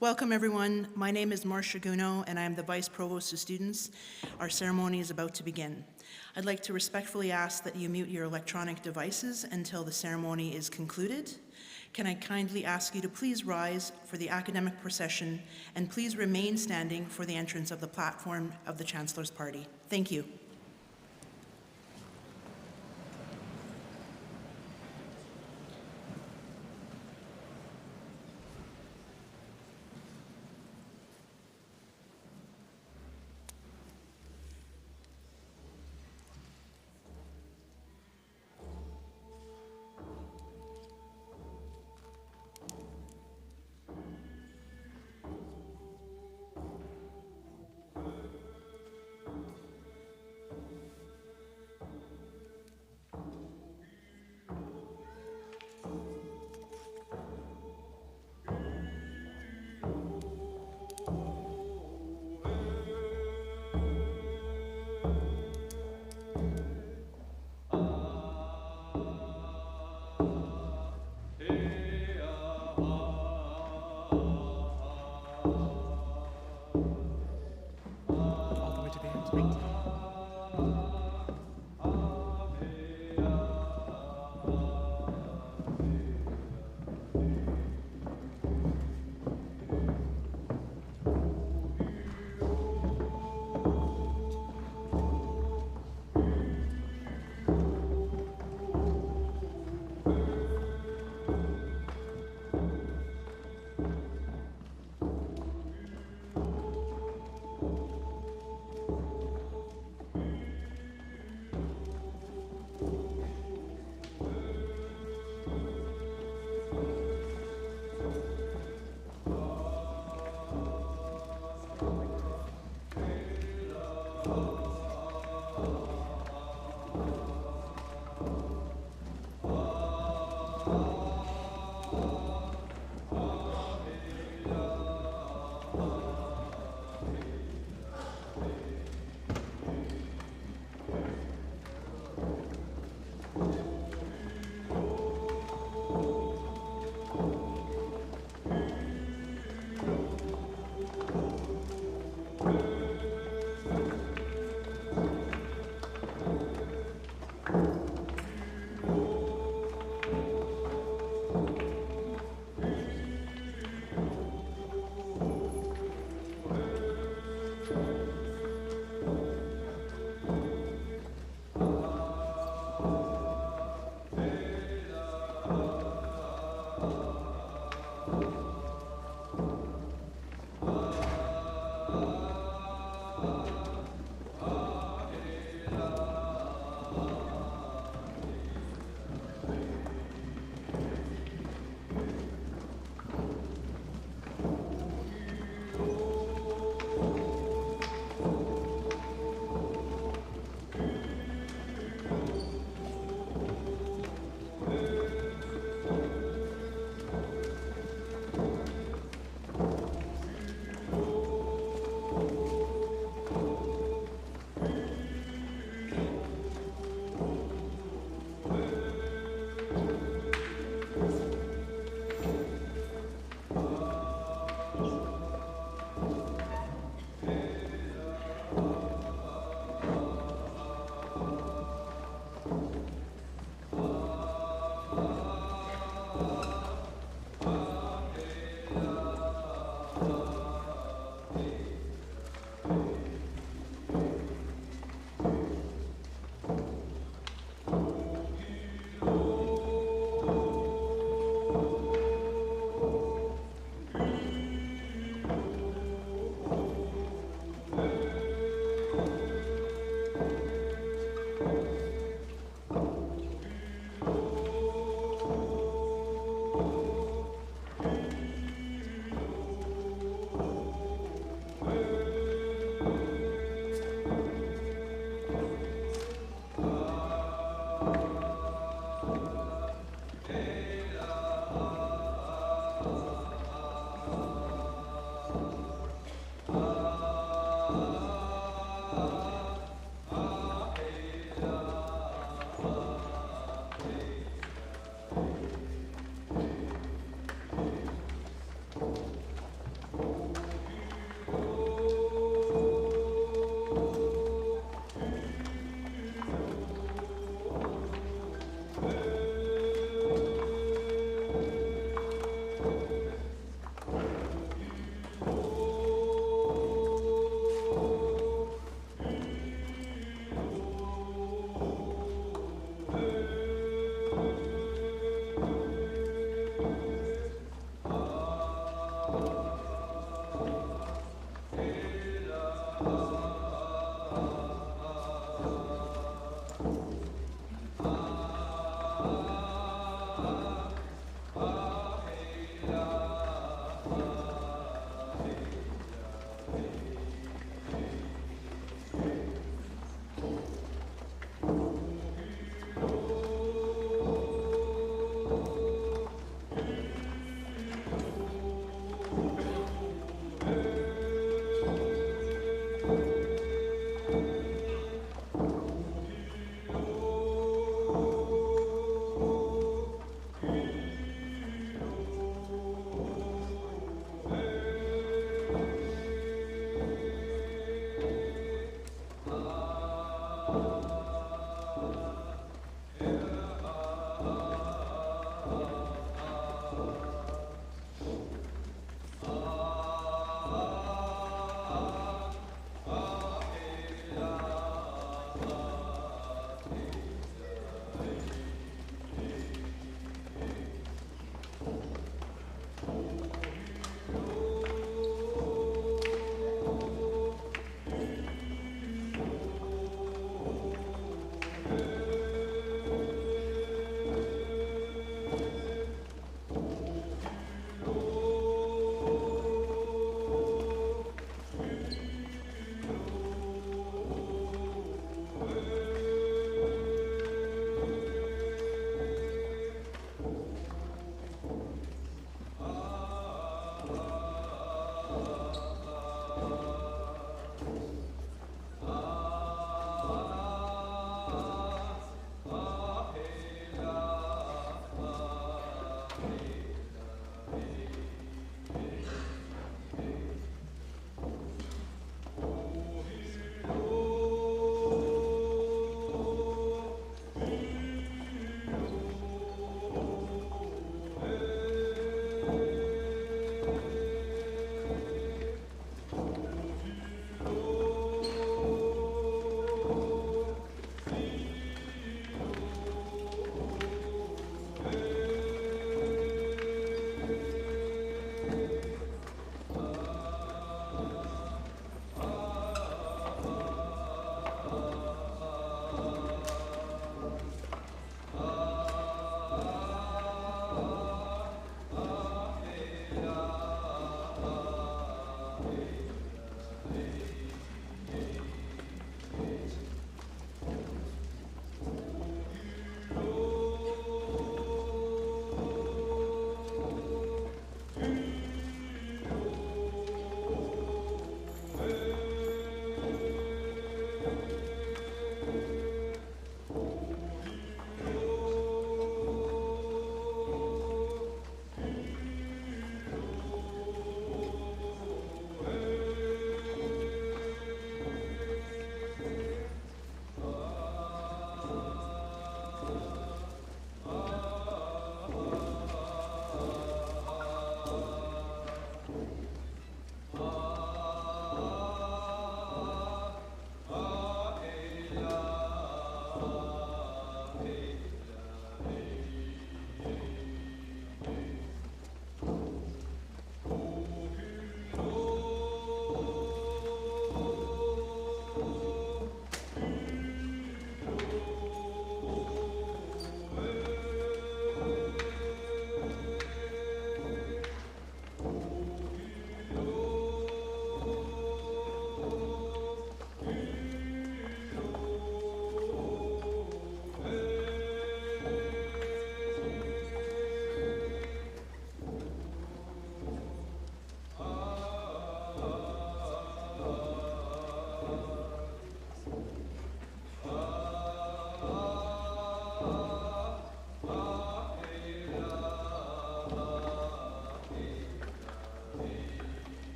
Welcome, everyone. My name is Marcia Guno, and I am the Vice Provost of Students. Our ceremony is about to begin. I'd like to respectfully ask that you mute your electronic devices until the ceremony is concluded. Can I kindly ask you to please rise for the academic procession and please remain standing for the entrance of the platform of the Chancellor's Party. Thank you.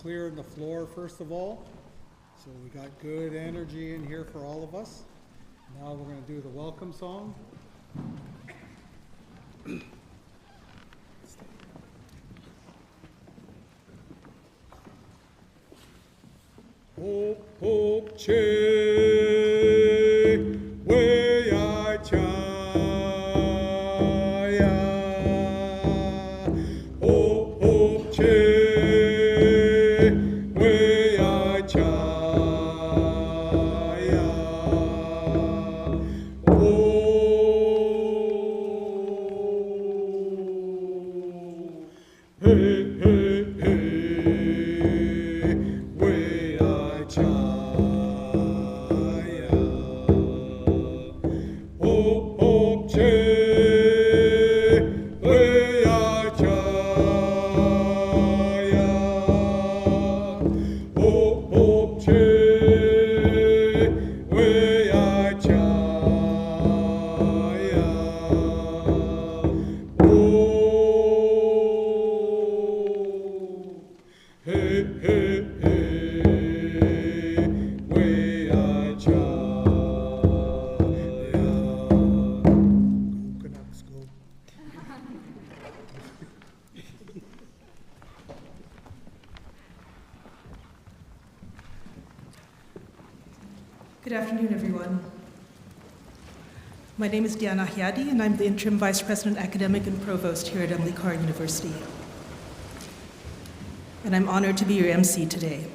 clearing the floor first of all. So we got good energy in here for all of us. Now we're going to do the welcome song. Hope, hope, che, way I chaya. Hope, hope, che, way I chaya. Oh, hey, hey, hey. Good afternoon, everyone. My name is Diana Hyadi, and I'm the Interim Vice President Academic and Provost here at Emily Carr University. And I'm honored to be your MC today.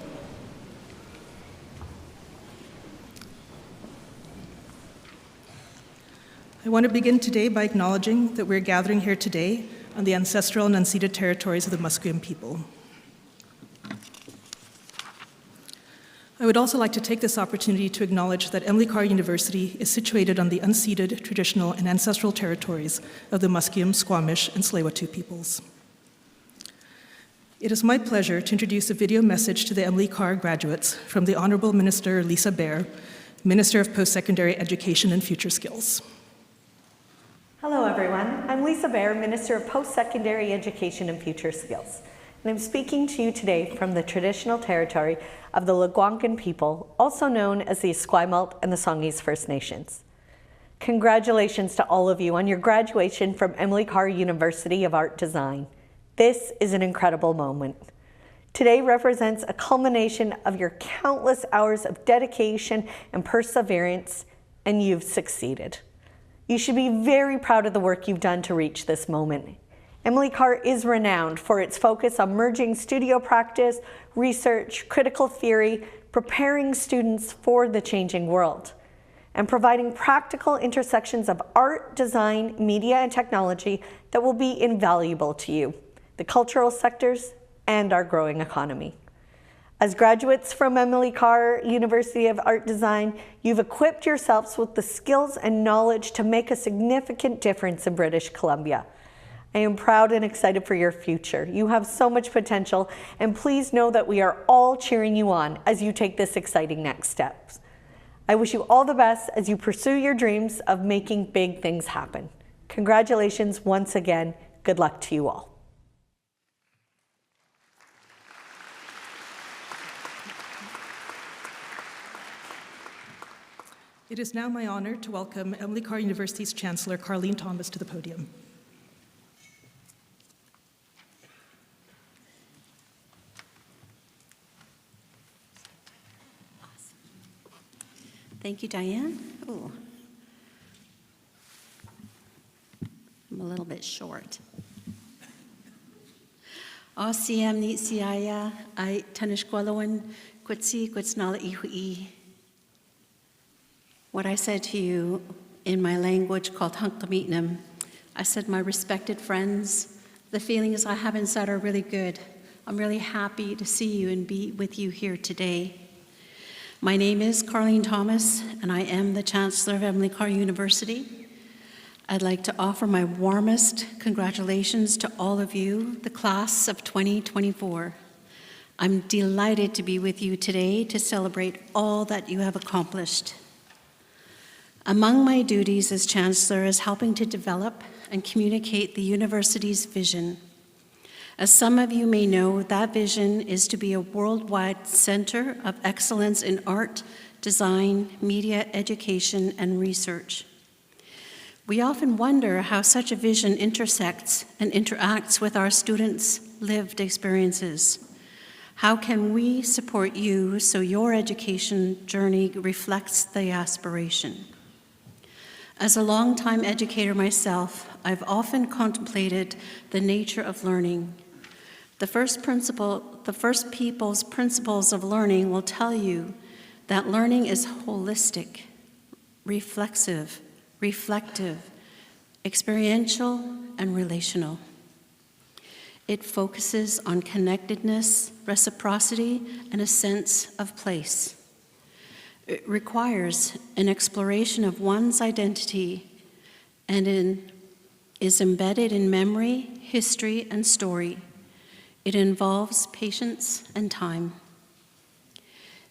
I want to begin today by acknowledging that we're gathering here today on the ancestral and unceded territories of the Musqueam people. I would also like to take this opportunity to acknowledge that Emily Carr University is situated on the unceded, traditional, and ancestral territories of the Musqueam, Squamish, and Tsleil-Waututh peoples. It is my pleasure to introduce a video message to the Emily Carr graduates from the Honorable Minister Lisa Bair, Minister of Post-Secondary Education and Future Skills. Hello, everyone. I'm Lisa Bair, Minister of Post-Secondary Education and Future Skills. And I'm speaking to you today from the traditional territory of the Algonquin people, also known as the Esquimalt and the Songhees First Nations. Congratulations to all of you on your graduation from Emily Carr University of Art Design. This is an incredible moment. Today represents a culmination of your countless hours of dedication and perseverance, and you've succeeded. You should be very proud of the work you've done to reach this moment. Emily Carr is renowned for its focus on merging studio practice, research, critical theory, preparing students for the changing world, and providing practical intersections of art, design, media, and technology that will be invaluable to you, the cultural sectors, and our growing economy. As graduates from Emily Carr University of Art Design, you've equipped yourselves with the skills and knowledge to make a significant difference in British Columbia. I am proud and excited for your future. You have so much potential, and please know that we are all cheering you on as you take this exciting next steps. I wish you all the best as you pursue your dreams of making big things happen. Congratulations once again. Good luck to you all. It is now my honor to welcome Emily Carr University's Chancellor, Carleen Thomas, to the podium. Thank you, Diane. Oh, I'm a little bit short. Osiem ni siaya I tanishkwalawan kwitsi kwitsnala ihui. What I said to you in my language called Hunkamitnam, I said, my respected friends, the feelings I have inside are really good. I'm really happy to see you and be with you here today. My name is Carleen Thomas, and I am the Chancellor of Emily Carr University. I'd like to offer my warmest congratulations to all of you, the class of 2024. I'm delighted to be with you today to celebrate all that you have accomplished. Among my duties as Chancellor is helping to develop and communicate the university's vision. As some of you may know, that vision is to be a worldwide center of excellence in art, design, media, education, and research. We often wonder how such a vision intersects and interacts with our students' lived experiences. How can we support you so your education journey reflects the aspiration? As a longtime educator myself, I've often contemplated the nature of learning. The first people's principles of learning will tell you that learning is holistic, reflexive, reflective, experiential, and relational. It focuses on connectedness, reciprocity, and a sense of place. It requires an exploration of one's identity and is embedded in memory, history, and story. It involves patience and time.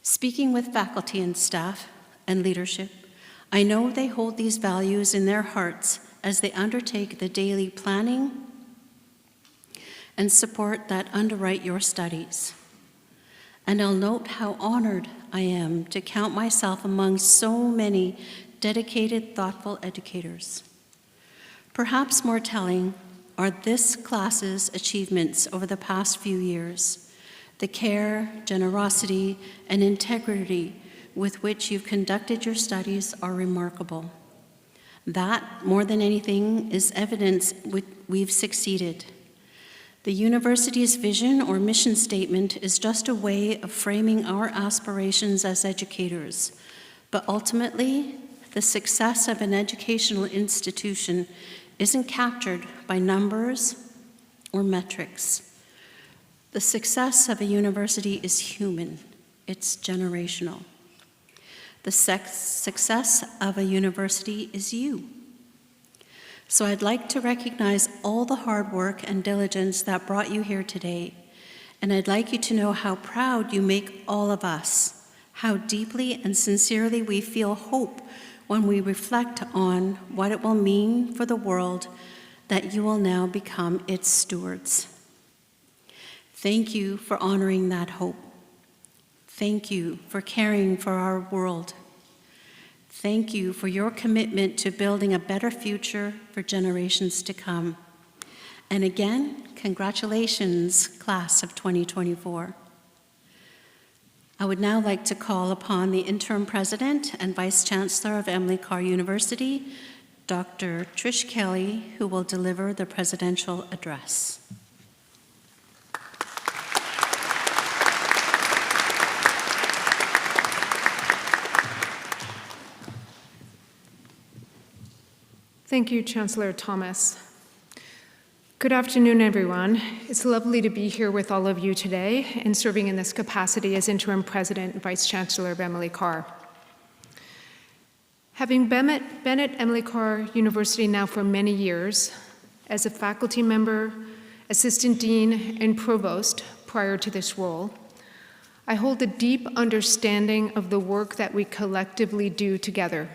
Speaking with faculty and staff and leadership, I know they hold these values in their hearts as they undertake the daily planning and support that underwrite your studies. And I'll note how honored I am to count myself among so many dedicated, thoughtful educators. Perhaps more telling are this class's achievements over the past few years. The care, generosity, and integrity with which you've conducted your studies are remarkable. That, more than anything, is evidence we've succeeded. The university's vision or mission statement is just a way of framing our aspirations as educators, but ultimately, the success of an educational institution isn't captured by numbers or metrics. The success of a university is human, it's generational. The success of a university is you. So I'd like to recognize all the hard work and diligence that brought you here today, and I'd like you to know how proud you make all of us, how deeply and sincerely we feel hope when we reflect on what it will mean for the world that you will now become its stewards. Thank you for honoring that hope. Thank you for caring for our world. Thank you for your commitment to building a better future for generations to come. And again, congratulations, class of 2024. I would now like to call upon the interim president and vice chancellor of Emily Carr University, Dr. Trish Kelly, who will deliver the presidential address. Thank you, Chancellor Thomas. Good afternoon, everyone. It's lovely to be here with all of you today and serving in this capacity as Interim President and Vice Chancellor of Emily Carr. Having been at Emily Carr University now for many years, as a faculty member, assistant dean, and provost prior to this role, I hold a deep understanding of the work that we collectively do together.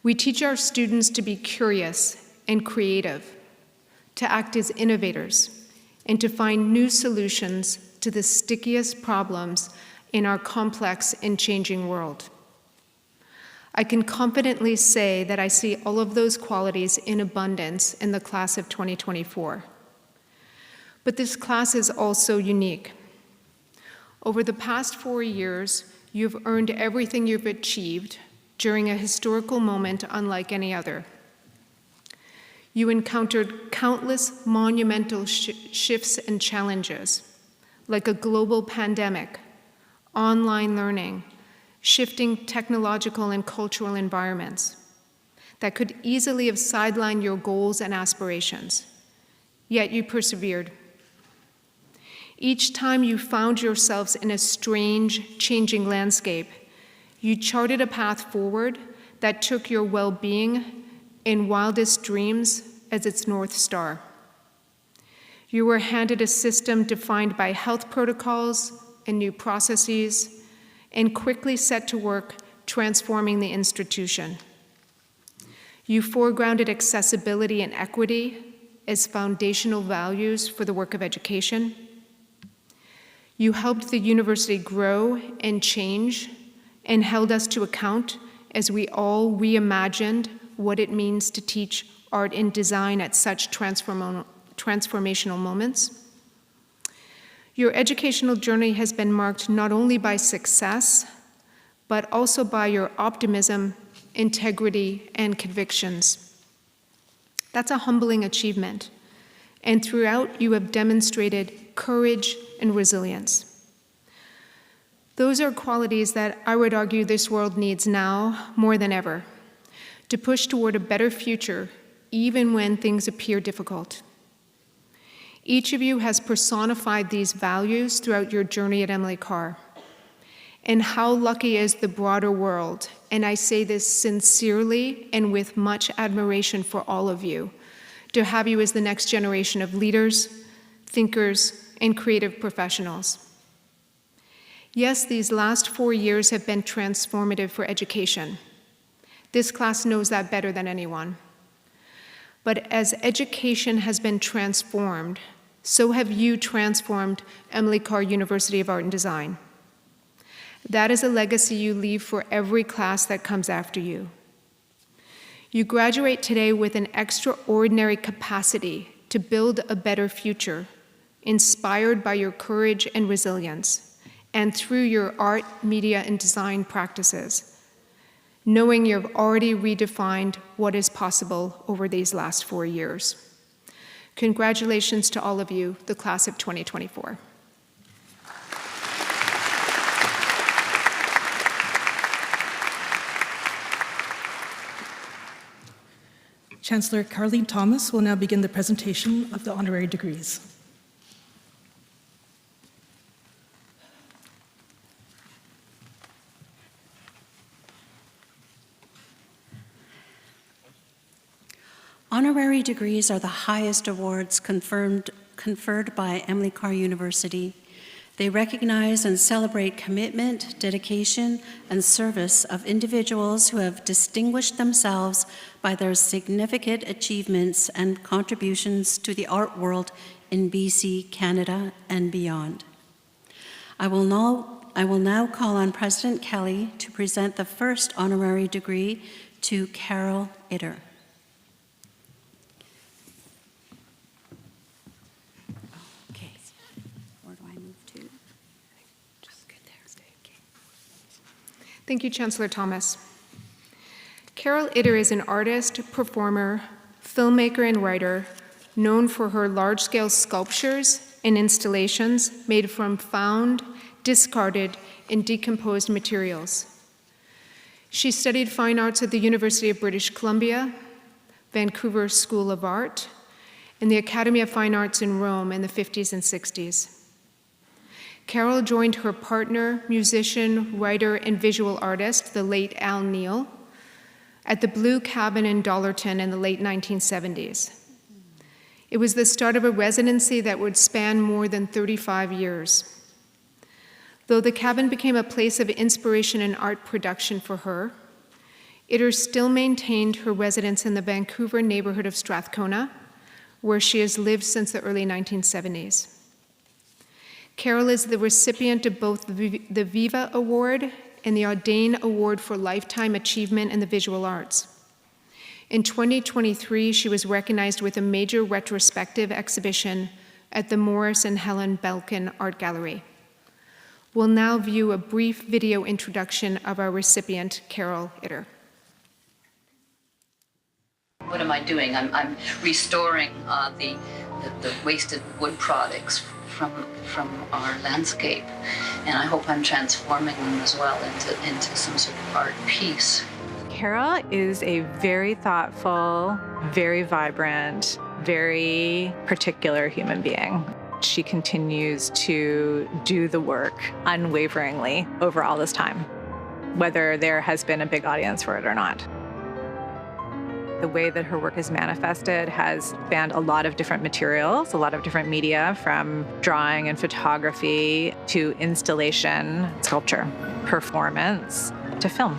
We teach our students to be curious and creative, to act as innovators, and to find new solutions to the stickiest problems in our complex and changing world. I can confidently say that I see all of those qualities in abundance in the class of 2024. But this class is also unique. Over the past 4 years, you've earned everything you've achieved during a historical moment unlike any other. You encountered countless monumental shifts and challenges, like a global pandemic, online learning, shifting technological and cultural environments that could easily have sidelined your goals and aspirations, yet you persevered. Each time you found yourselves in a strange, changing landscape, you charted a path forward that took your well-being and wildest dreams as its North Star. You were handed a system defined by health protocols and new processes, and quickly set to work transforming the institution. You foregrounded accessibility and equity, as foundational values for the work of education. You helped the university grow and change and held us to account as we all reimagined what it means to teach art and design at such transformational moments. Your educational journey has been marked not only by success, but also by your optimism, integrity, and convictions. That's a humbling achievement, and throughout you have demonstrated courage and resilience. Those are qualities that I would argue this world needs now more than ever, to push toward a better future, even when things appear difficult. Each of you has personified these values throughout your journey at Emily Carr. And how lucky is the broader world, and I say this sincerely and with much admiration for all of you, to have you as the next generation of leaders, thinkers, and creative professionals. Yes, these last 4 years have been transformative for education. This class knows that better than anyone. But as education has been transformed, so have you transformed Emily Carr University of Art and Design. That is a legacy you leave for every class that comes after you. You graduate today with an extraordinary capacity to build a better future, inspired by your courage and resilience, and through your art, media, and design practices, knowing you've already redefined what is possible over these last 4 years. Congratulations to all of you, the class of 2024. Chancellor Carleen Thomas will now begin the presentation of the honorary degrees. Honorary degrees are the highest awards conferred by Emily Carr University. They recognize and celebrate commitment, dedication, and service of individuals who have distinguished themselves by their significant achievements and contributions to the art world in BC, Canada, and beyond. I will now call on President Kelly to present the first honorary degree to Carol Itter. Thank you, Chancellor Thomas. Carol Itter is an artist, performer, filmmaker, and writer known for her large-scale sculptures and installations made from found, discarded, and decomposed materials. She studied fine arts at the University of British Columbia, Vancouver School of Art, and the Academy of Fine Arts in Rome in the 50s and 60s. Carol joined her partner, musician, writer, and visual artist, the late Al Neal, at the Blue Cabin in Dollarton in the late 1970s. It was the start of a residency that would span more than 35 years. Though the cabin became a place of inspiration and art production for her, Itter still maintained her residence in the Vancouver neighborhood of Strathcona, where she has lived since the early 1970s. Carol is the recipient of both the Viva Award and the Audain Award for Lifetime Achievement in the Visual Arts. In 2023, she was recognized with a major retrospective exhibition at the Morris and Helen Belkin Art Gallery. We'll now view a brief video introduction of our recipient, Carol Itter. What am I doing? I'm restoring the wasted wood products from our landscape, and I hope I'm transforming them as well into some sort of art piece. Carol is a very thoughtful, very vibrant, very particular human being. She continues to do the work unwaveringly over all this time, whether there has been a big audience for it or not. The way that her work is manifested has spanned a lot of different materials, a lot of different media, from drawing and photography to installation, sculpture, performance, to film.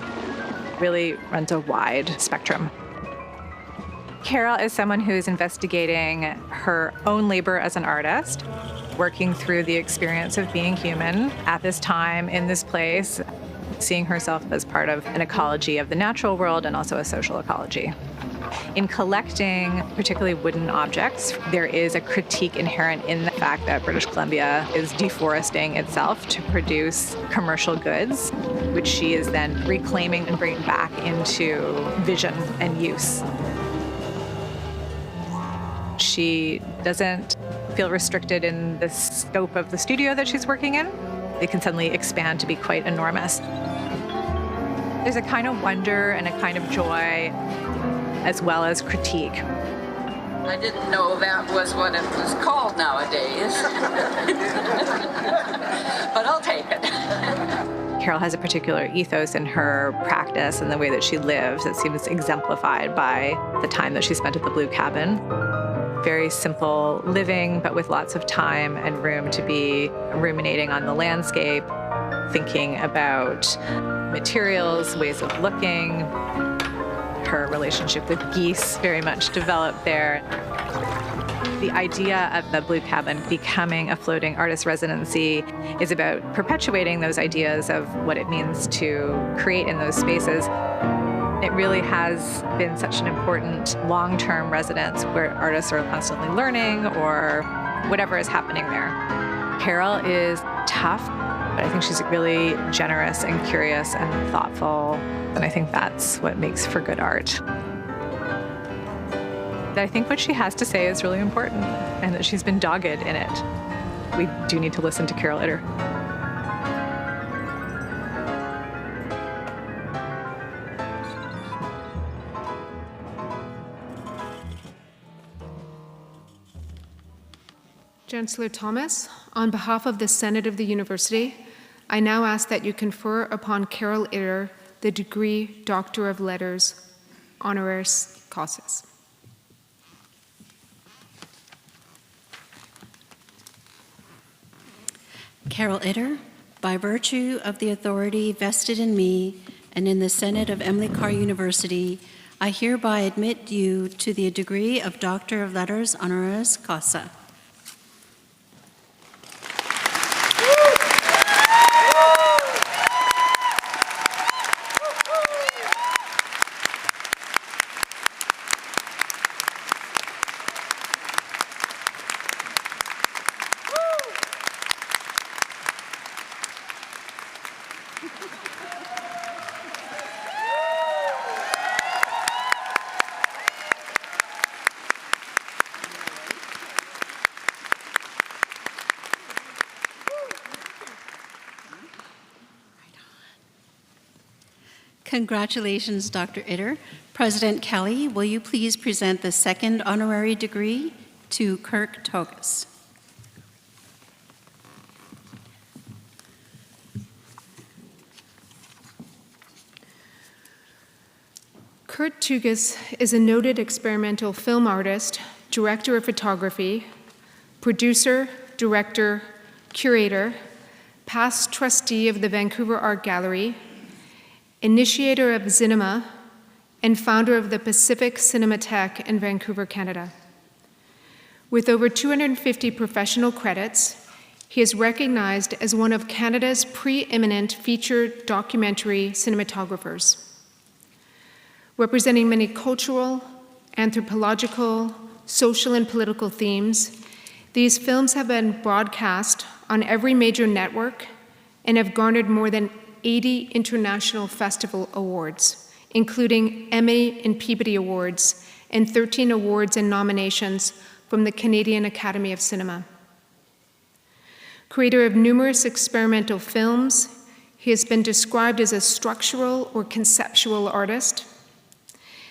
Really runs a wide spectrum. Carol is someone who is investigating her own labor as an artist, working through the experience of being human at this time, in this place, seeing herself as part of an ecology of the natural world and also a social ecology. In collecting particularly wooden objects, there is a critique inherent in the fact that British Columbia is deforesting itself to produce commercial goods, which she is then reclaiming and bringing back into vision and use. She doesn't feel restricted in the scope of the studio that she's working in. They can suddenly expand to be quite enormous. There's a kind of wonder and a kind of joy, as well as critique. I didn't know that was what it was called nowadays. But I'll take it. Carol has a particular ethos in her practice and the way that she lives that seems exemplified by the time that she spent at the Blue Cabin. Very simple living, but with lots of time and room to be ruminating on the landscape, thinking about materials, ways of looking. Her relationship with geese very much developed there. The idea of the Blue Cabin becoming a floating artist residency is about perpetuating those ideas of what it means to create in those spaces. It really has been such an important long-term residence where artists are constantly learning or whatever is happening there. Carol is tough, but I think she's really generous and curious and thoughtful, and I think that's what makes for good art. I think what she has to say is really important, and that she's been dogged in it. We do need to listen to Carol Itter. Chancellor Thomas, on behalf of the Senate of the University, I now ask that you confer upon Carol Itter the degree Doctor of Letters, honoris causa. Carol Itter, by virtue of the authority vested in me and in the Senate of Emily Carr University, I hereby admit you to the degree of Doctor of Letters, honoris causa. Congratulations, Dr. Itter. President Kelly, will you please present the second honorary degree to Kirk Togus? Kurt Tugas is a noted experimental film artist, director of photography, producer, director, curator, past trustee of the Vancouver Art Gallery, initiator of Cinema, and founder of the Pacific Cinematheque in Vancouver, Canada. With over 250 professional credits, he is recognized as one of Canada's preeminent feature documentary cinematographers. Representing many cultural, anthropological, social, and political themes, these films have been broadcast on every major network and have garnered more than 80 international festival awards, including Emmy and Peabody Awards, and 13 awards and nominations from the Canadian Academy of Cinema. Creator of numerous experimental films, he has been described as a structural or conceptual artist.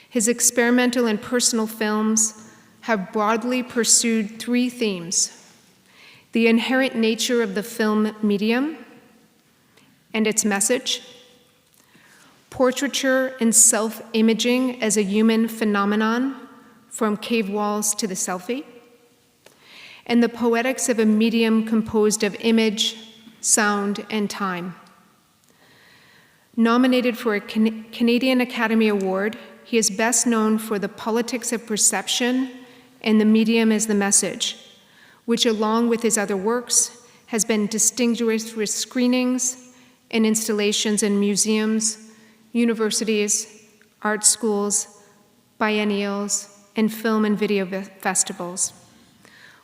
His experimental and personal films have broadly pursued three themes: the inherent nature of the film medium and its message, portraiture and self-imaging as a human phenomenon from cave walls to the selfie, and the poetics of a medium composed of image, sound, and time. Nominated for a Canadian Academy Award, he is best known for The Politics of Perception and The Medium as the Message, which, along with his other works, has been distinguished with screenings and installations in museums, universities, art schools, biennials, and film and video festivals.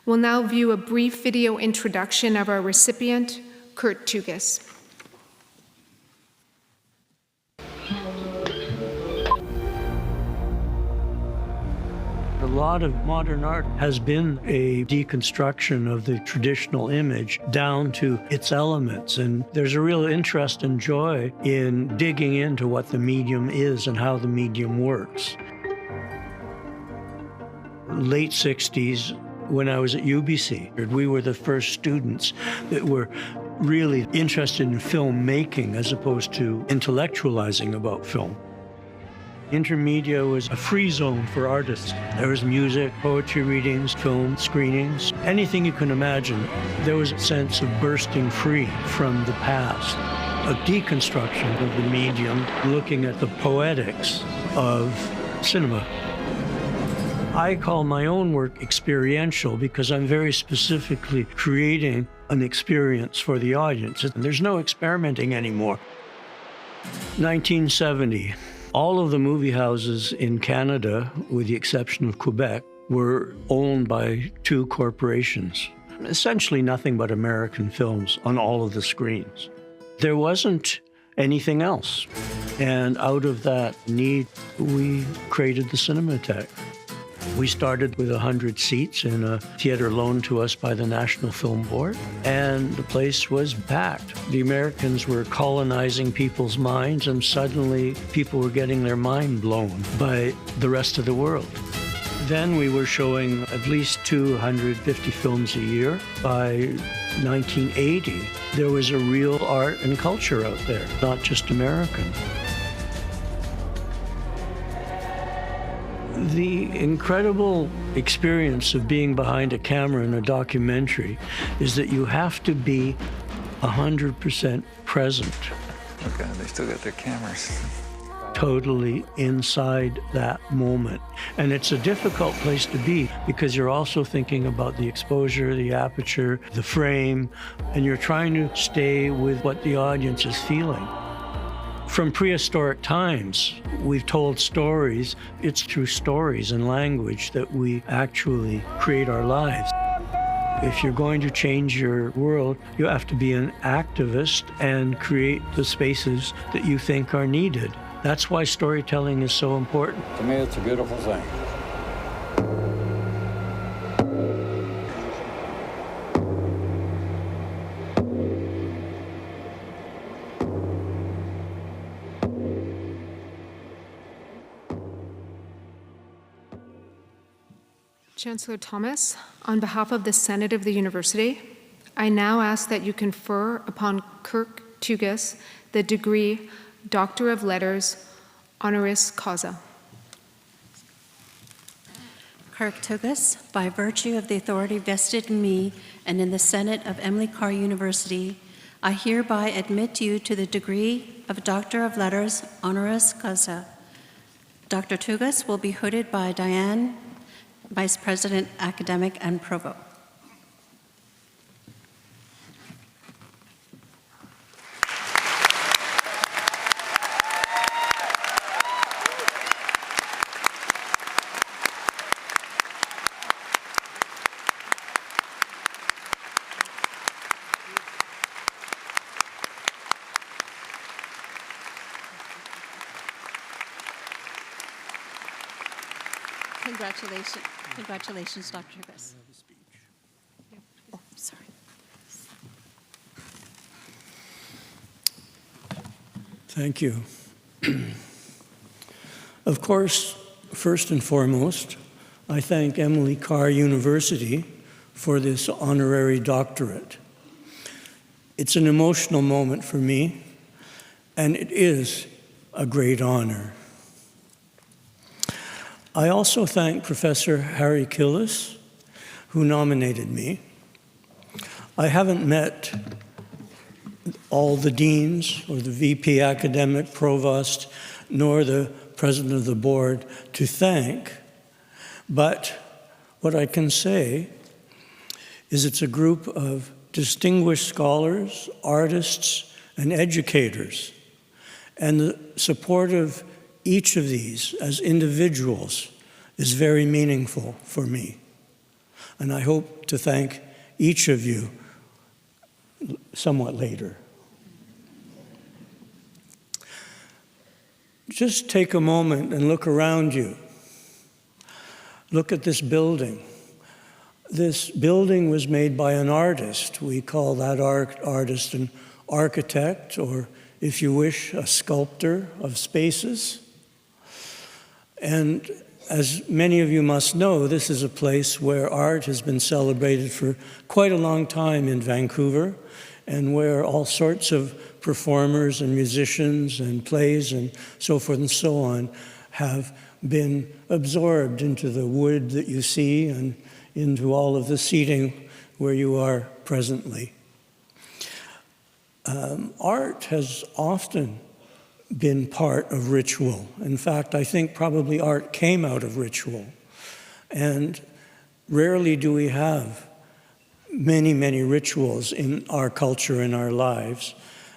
We'll now view a brief video introduction of our recipient, Kurt Tugas. A lot of modern art has been a deconstruction of the traditional image down to its elements. And there's a real interest and joy in digging into what the medium is and how the medium works. Late 60s, when I was at UBC, we were the first students that were really interested in filmmaking as opposed to intellectualizing about film. Intermedia was a free zone for artists. There was music, poetry readings, film screenings, anything you can imagine. There was a sense of bursting free from the past, a deconstruction of the medium, looking at the poetics of cinema. I call my own work experiential because I'm very specifically creating an experience for the audience. There's no experimenting anymore. 1970. All of the movie houses in Canada, with the exception of Quebec, were owned by two corporations. Essentially nothing but American films on all of the screens. There wasn't anything else. And out of that need, we created the Cinematheque. We started with 100 seats in a theater loaned to us by the National Film Board, and the place was packed. The Americans were colonizing people's minds, and suddenly people were getting their mind blown by the rest of the world. Then we were showing at least 250 films a year. By 1980, there was a real art and culture out there, not just American. The incredible experience of being behind a camera in a documentary is that you have to be 100% present. Oh God, they still got their cameras. Totally inside that moment. And it's a difficult place to be because you're also thinking about the exposure, the aperture, the frame, and you're trying to stay with what the audience is feeling. From prehistoric times, we've told stories. It's through stories and language that we actually create our lives. If you're going to change your world, you have to be an activist and create the spaces that you think are needed. That's why storytelling is so important. To me, it's a beautiful thing. Chancellor Thomas, on behalf of the Senate of the University, I now ask that you confer upon Kurt Tugas the degree Doctor of Letters, honoris causa. Kurt Tugas, by virtue of the authority vested in me and in the Senate of Emily Carr University, I hereby admit you to the degree of Doctor of Letters, honoris causa. Dr. Tugas will be hooded by Diane, Vice President, Academic and Provost. Congratulations, Dr. Tugas. Oh, sorry. Thank you. Of course, first and foremost, I thank Emily Carr University for this honorary doctorate. It's an emotional moment for me, and it is a great honor. I also thank Professor Harry Killis, who nominated me. I haven't met all the deans or the VP academic provost, nor the president of the board to thank, but what I can say is it's a group of distinguished scholars, artists, and educators. And the support of each of these as individuals is very meaningful for me. And I hope to thank each of you somewhat later. Just take a moment and look around you. Look at this building. This building was made by an artist. We call that artist an architect, or if you wish, a sculptor of spaces. And as many of you must know, this is a place where art has been celebrated for quite a long time in Vancouver, and where all sorts of performers and musicians and plays and so forth and so on have been absorbed into the wood that you see and into all of the seating where you are presently. Art has often been part of ritual. In fact, I think probably art came out of ritual. And rarely do we have many, many rituals in our culture, in our lives.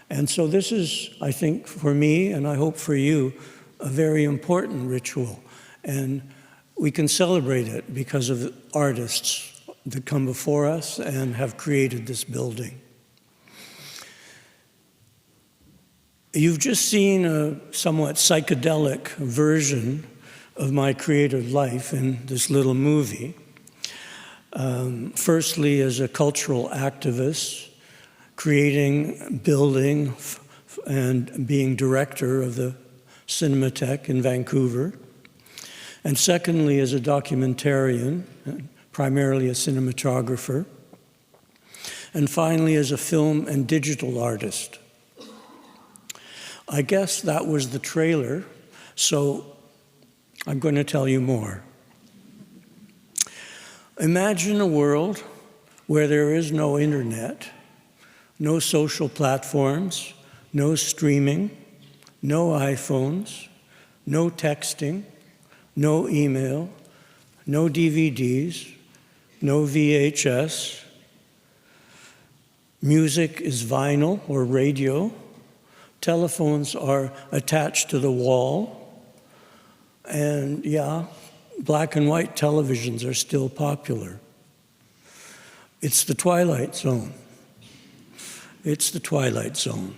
And so this is, I think, for me, and I hope for you, a very important ritual. And we can celebrate it because of the artists that come before us and have created this building. You've just seen a somewhat psychedelic version of my creative life in this little movie. Firstly, as a cultural activist, creating, building, and being director of the Cinematheque in Vancouver. And secondly, as a documentarian, primarily a cinematographer. And finally, as a film and digital artist. I guess that was the trailer, so I'm going to tell you more. Imagine a world where there is no internet, no social platforms, no streaming, no iPhones, no texting, no email, no DVDs, no VHS. Music is vinyl or radio. Telephones are attached to the wall. And yeah, black and white televisions are still popular. It's the Twilight Zone. It's the Twilight Zone.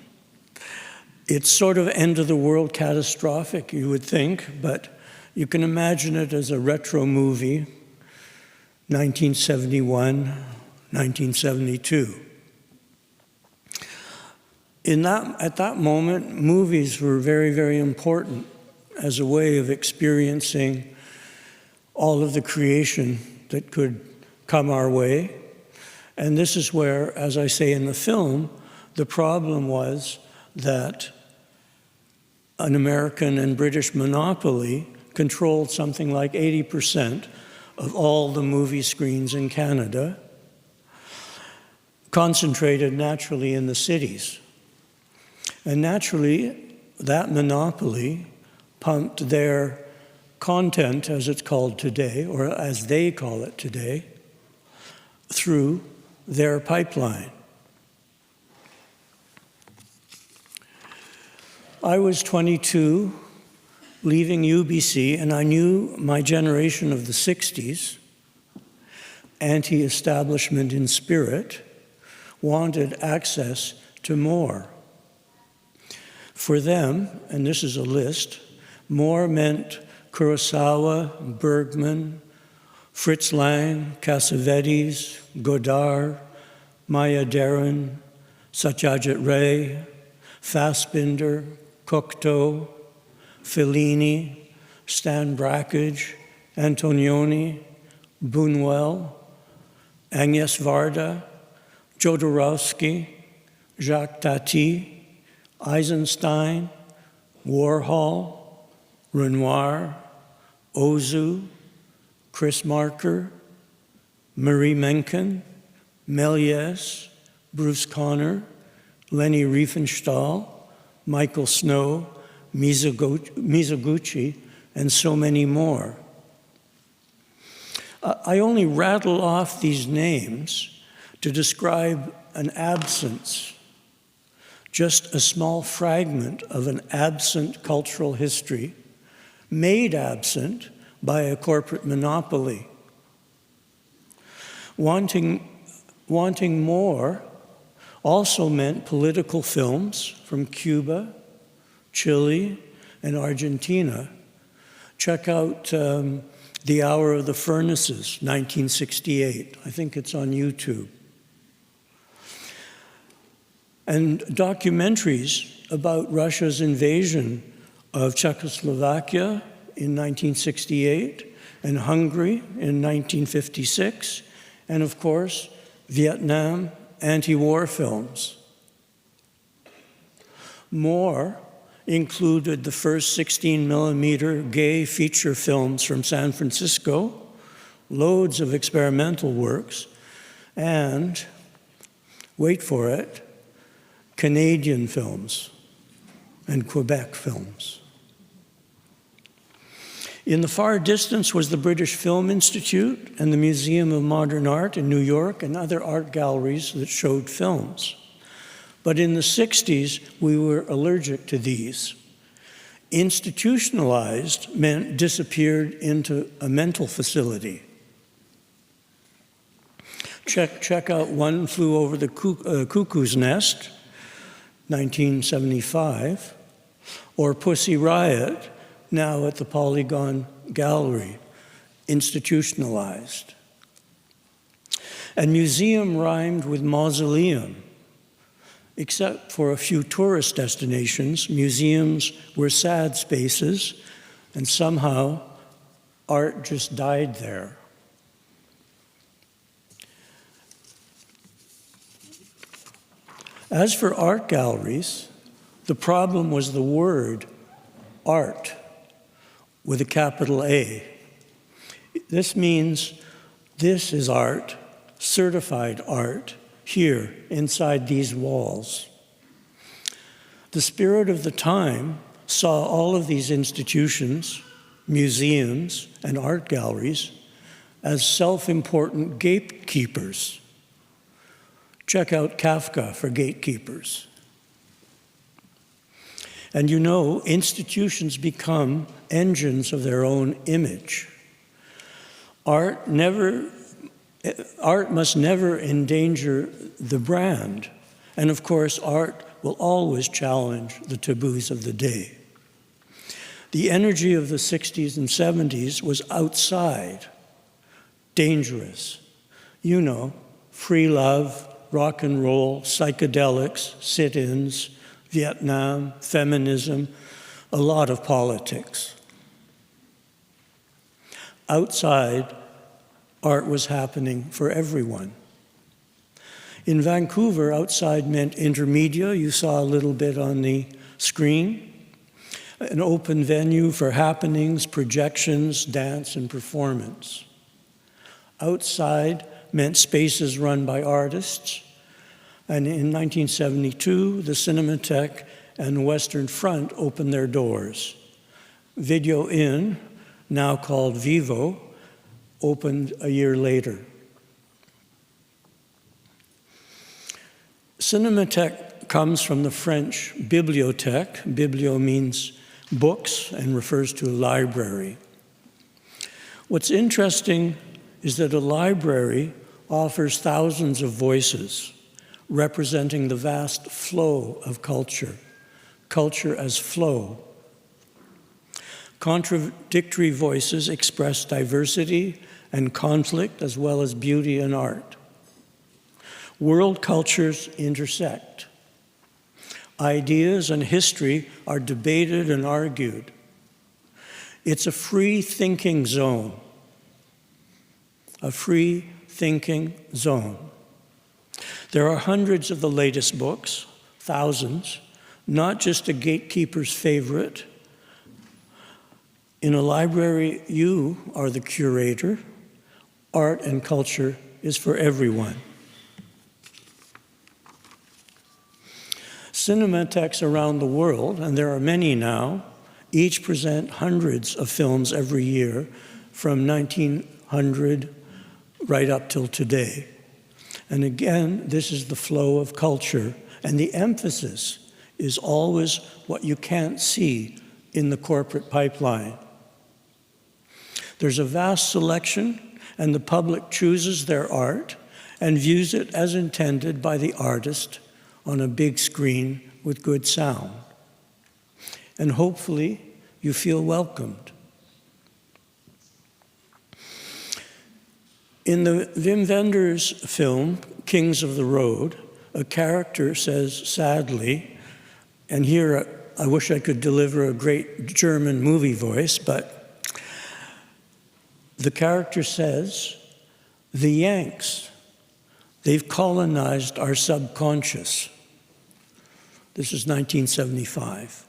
It's sort of end of the world catastrophic, you would think, but you can imagine it as a retro movie, 1971, 1972. At that moment, movies were very, very important as a way of experiencing all of the creation that could come our way. And this is where, as I say in the film, the problem was that an American and British monopoly controlled something like 80% of all the movie screens in Canada, concentrated naturally in the cities. And naturally, that monopoly pumped their content, as it's called today, or as they call it today, through their pipeline. I was 22, leaving UBC, and I knew my generation of the 60s, anti-establishment in spirit, wanted access to more. For them, and this is a list, more meant Kurosawa, Bergman, Fritz Lang, Cassavetes, Godard, Maya Deren, Satyajit Ray, Fassbinder, Cocteau, Fellini, Stan Brakhage, Antonioni, Buñuel, Agnes Varda, Jodorowsky, Jacques Tati, Eisenstein, Warhol, Renoir, Ozu, Chris Marker, Marie Menken, Méliès, Bruce Conner, Leni Riefenstahl, Michael Snow, Mizoguchi, and so many more. I only rattle off these names to describe an absence, just a small fragment of an absent cultural history, made absent by a corporate monopoly. Wanting more also meant political films from Cuba, Chile, and Argentina. Check out The Hour of the Furnaces, 1968. I think it's on YouTube. And documentaries about Russia's invasion of Czechoslovakia in 1968 and Hungary in 1956, and of course, Vietnam anti-war films. More included the first 16mm gay feature films from San Francisco, loads of experimental works, and, wait for it, Canadian films and Quebec films. In the far distance was the British Film Institute and the Museum of Modern Art in New York and other art galleries that showed films. But in the 60s, we were allergic to these. Institutionalized meant disappeared into a mental facility. Check out One Flew Over the Cuckoo's Nest, 1975, or Pussy Riot, now at the Polygon Gallery, institutionalized. And museum rhymed with mausoleum. Except for a few tourist destinations, museums were sad spaces, and somehow art just died there. As for art galleries, the problem was the word art with a capital A. This means this is art, certified art, here inside these walls. The spirit of the time saw all of these institutions, museums, and art galleries as self-important gatekeepers. Check out Kafka for gatekeepers. And you know, institutions become engines of their own image. Art must never endanger the brand. And of course, art will always challenge the taboos of the day. The energy of the 60s and 70s was outside, dangerous. You know, free love, rock and roll, psychedelics, sit-ins, Vietnam, feminism, a lot of politics. Outside, art was happening for everyone. In Vancouver, outside meant intermedia. You saw a little bit on the screen. An open venue for happenings, projections, dance, and performance. Outside meant spaces run by artists. And in 1972, the Cinematheque and Western Front opened their doors. Video Inn, now called Vivo, opened a year later. Cinematheque comes from the French bibliothèque. Biblio means books and refers to a library. What's interesting is that a library offers thousands of voices, representing the vast flow of culture, culture as flow. Contradictory voices express diversity and conflict, as well as beauty and art. World cultures intersect. Ideas and history are debated and argued. It's a free thinking zone. A free thinking zone. There are hundreds of the latest books, thousands, not just a gatekeeper's favorite. In a library, you are the curator. Art and culture is for everyone. Cinematheques around the world, and there are many now, each present hundreds of films every year from 1900 right up till today. And again, this is the flow of culture, and the emphasis is always what you can't see in the corporate pipeline. There's a vast selection, and the public chooses their art and views it as intended by the artist on a big screen with good sound. And hopefully, you feel welcomed. In the Wim Wenders film, Kings of the Road, a character says sadly, and here I wish I could deliver a great German movie voice, but the character says, "The Yanks, they've colonized our subconscious." This is 1975.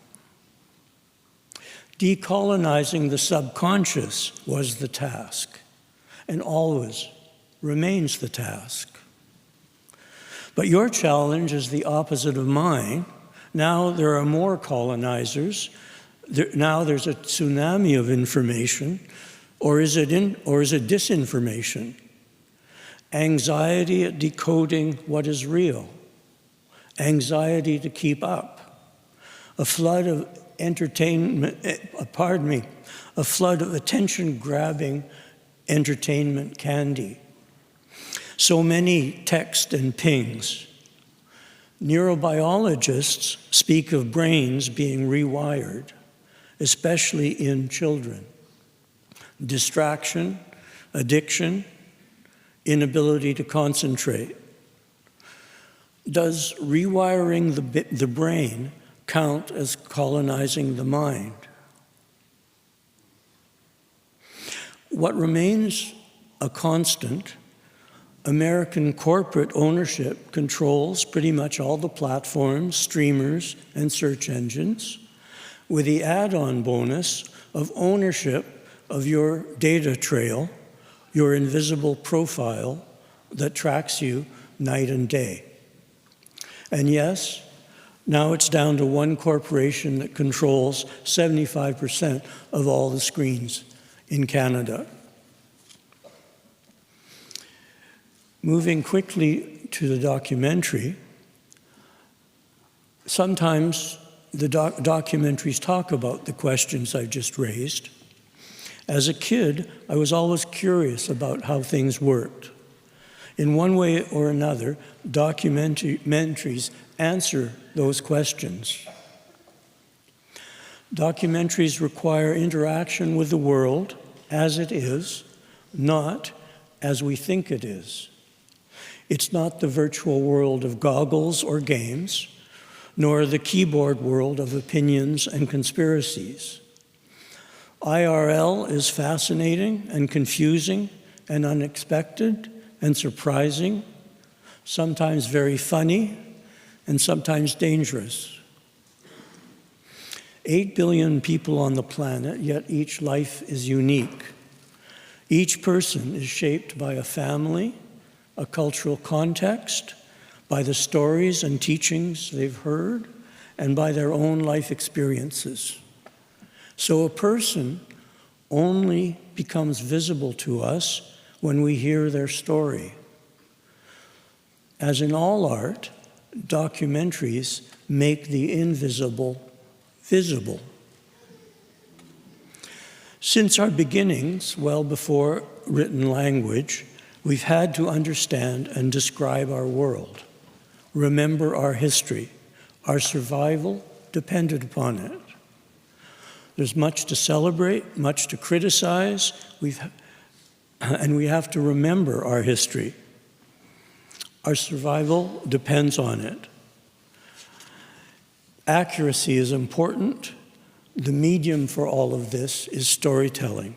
Decolonizing the subconscious was the task, and always remains the task. But your challenge is the opposite of mine. Now there are more colonizers. Now there's a tsunami of information, or is it disinformation? Anxiety at decoding what is real. Anxiety to keep up. A flood of a flood of attention-grabbing entertainment candy. So many texts and pings. Neurobiologists speak of brains being rewired, especially in children. Distraction, addiction, inability to concentrate. Does rewiring the brain count as colonizing the mind? What remains a constant, American corporate ownership controls pretty much all the platforms, streamers, and search engines, with the add-on bonus of ownership of your data trail, your invisible profile that tracks you night and day. And yes, now it's down to one corporation that controls 75% of all the screens in Canada. Moving quickly to the documentary, sometimes the documentaries talk about the questions I've just raised. As a kid, I was always curious about how things worked. In one way or another, documentaries answer those questions. Documentaries require interaction with the world as it is, not as we think it is. It's not the virtual world of goggles or games, nor the keyboard world of opinions and conspiracies. IRL is fascinating and confusing and unexpected and surprising, sometimes very funny, and sometimes dangerous. 8 billion people on the planet, yet each life is unique. Each person is shaped by a family, a cultural context, by the stories and teachings they've heard, and by their own life experiences. So a person only becomes visible to us when we hear their story. As in all art, documentaries make the invisible visible. Since our beginnings, well before written language, we've had to understand and describe our world, remember our history. Our survival depended upon it. There's much to celebrate, much to criticize, and we have to remember our history. Our survival depends on it. Accuracy is important. The medium for all of this is storytelling.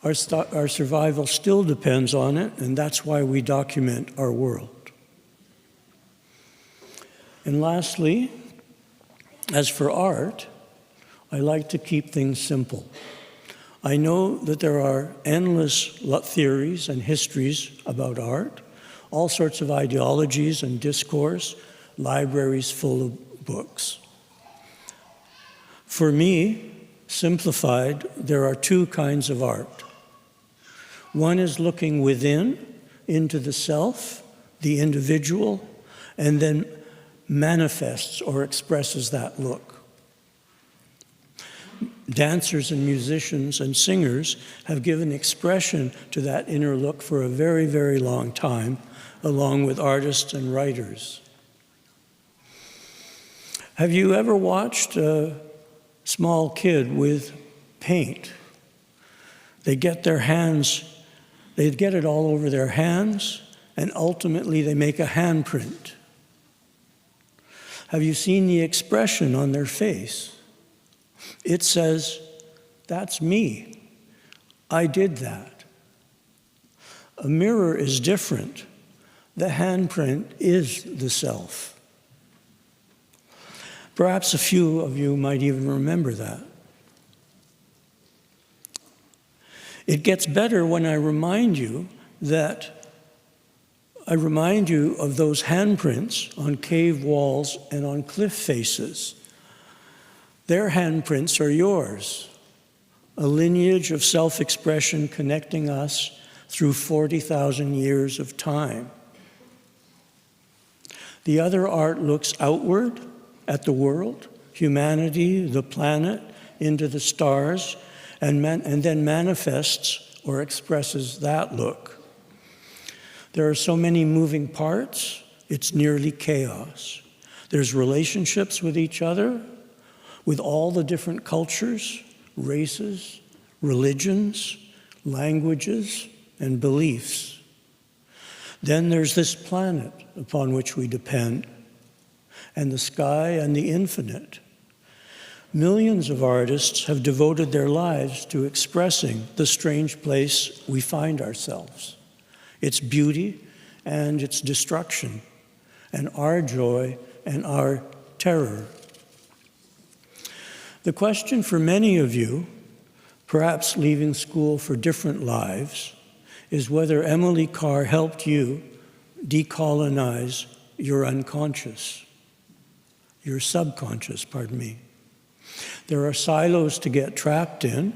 Our survival still depends on it, and that's why we document our world. And lastly, as for art, I like to keep things simple. I know that there are endless theories and histories about art, all sorts of ideologies and discourse, libraries full of books. For me, simplified, there are two kinds of art. One is looking within, into the self, the individual, and then manifests or expresses that look. Dancers and musicians and singers have given expression to that inner look for a very, very long time, along with artists and writers. Have you ever watched a small kid with paint? They get their hands, they get it all over their hands, and ultimately they make a handprint. Have you seen the expression on their face? It says, "That's me. I did that." A mirror is different. The handprint is the self. Perhaps a few of you might even remember that. It gets better when I remind you of those handprints on cave walls and on cliff faces. Their handprints are yours, a lineage of self-expression connecting us through 40,000 years of time. The other art looks outward at the world, humanity, the planet, into the stars, and then manifests or expresses that look. There are so many moving parts, it's nearly chaos. There's relationships with each other, with all the different cultures, races, religions, languages, and beliefs. Then there's this planet upon which we depend, and the sky and the infinite. Millions of artists have devoted their lives to expressing the strange place we find ourselves, its beauty and its destruction, and our joy and our terror. The question for many of you, perhaps leaving school for different lives, is whether Emily Carr helped you decolonize your unconscious, your subconscious, pardon me. There are silos to get trapped in,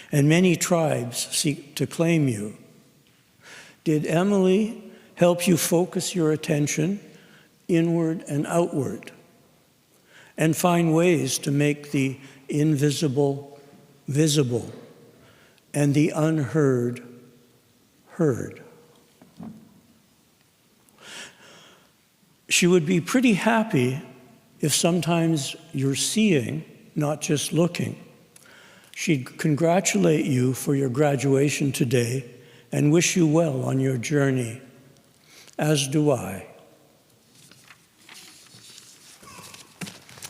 and many tribes seek to claim you. Did Emily help you focus your attention inward and outward, and find ways to make the invisible visible and the unheard heard? She would be pretty happy if sometimes you're seeing, not just looking. She'd congratulate you for your graduation today and wish you well on your journey, as do I.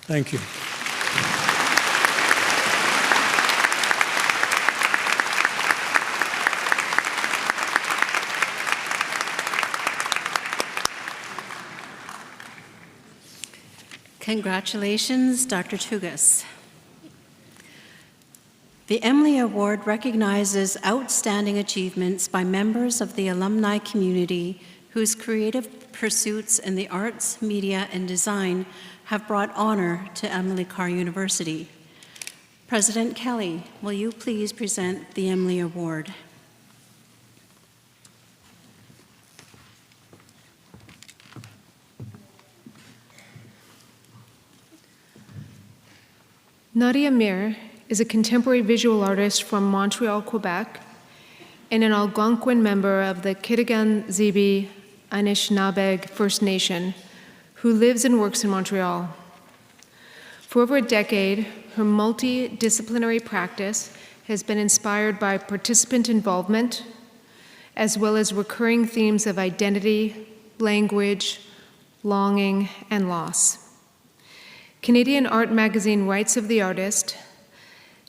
Thank you. Congratulations, Dr. Tugas. The Emily Award recognizes outstanding achievements by members of the alumni community whose creative pursuits in the arts, media, and design have brought honor to Emily Carr University. President Kelly, will you please present the Emily Award? Nadia Mir is a contemporary visual artist from Montreal, Quebec, and an Algonquin member of the Kitigan-Zibi Anishinaabeg First Nation, who lives and works in Montreal. For over a decade, her multidisciplinary practice has been inspired by participant involvement, as well as recurring themes of identity, language, longing, and loss. Canadian art magazine writes of the artist,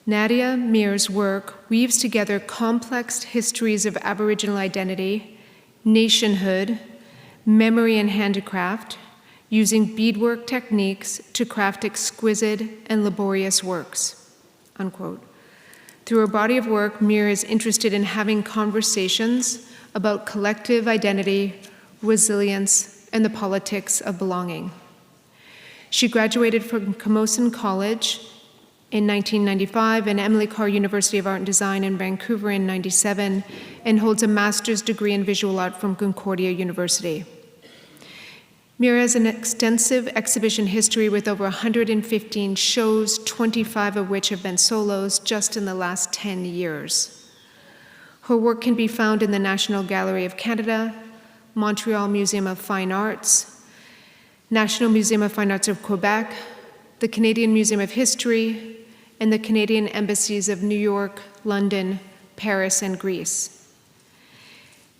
Nadia Mir's work weaves together complex histories of Aboriginal identity, nationhood, memory, and handicraft, using beadwork techniques to craft exquisite and laborious works, unquote. Through her body of work, Mir is interested in having conversations about collective identity, resilience, and the politics of belonging. She graduated from Convocation College in 1995 and Emily Carr University of Art and Design in Vancouver in 1997, and holds a master's degree in visual art from Concordia University. Mira has an extensive exhibition history with over 115 shows, 25 of which have been solos just in the last 10 years. Her work can be found in the National Gallery of Canada, Montreal Museum of Fine Arts, National Museum of Fine Arts of Quebec, the Canadian Museum of History, and the Canadian Embassies of New York, London, Paris, and Greece.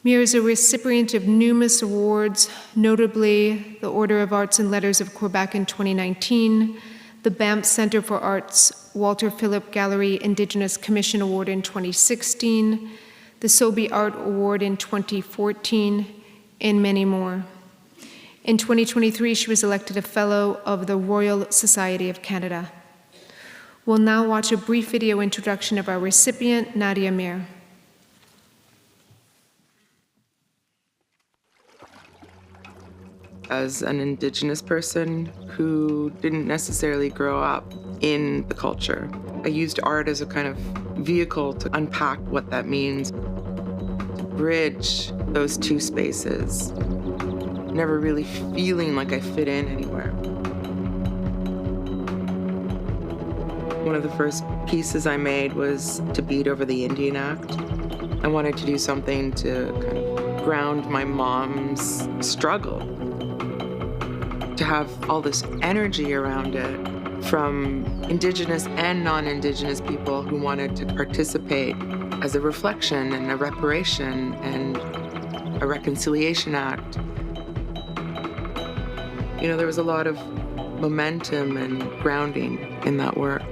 Mira is a recipient of numerous awards, notably the Order of Arts and Letters of Quebec in 2019, the Banff Centre for Arts Walter Phillip Gallery Indigenous Commission Award in 2016, the Sobey Art Award in 2014, and many more. In 2023, she was elected a Fellow of the Royal Society of Canada. We'll now watch a brief video introduction of our recipient, Nadia Mir. As an Indigenous person who didn't necessarily grow up in the culture, I used art as a kind of vehicle to unpack what that means, to bridge those two spaces, never really feeling like I fit in anywhere. One of the first pieces I made was to bead over the Indian Act. I wanted to do something to kind of ground my mom's struggle, to have all this energy around it from Indigenous and non-Indigenous people who wanted to participate as a reflection and a reparation and a reconciliation act. You know, there was a lot of momentum and grounding in that work.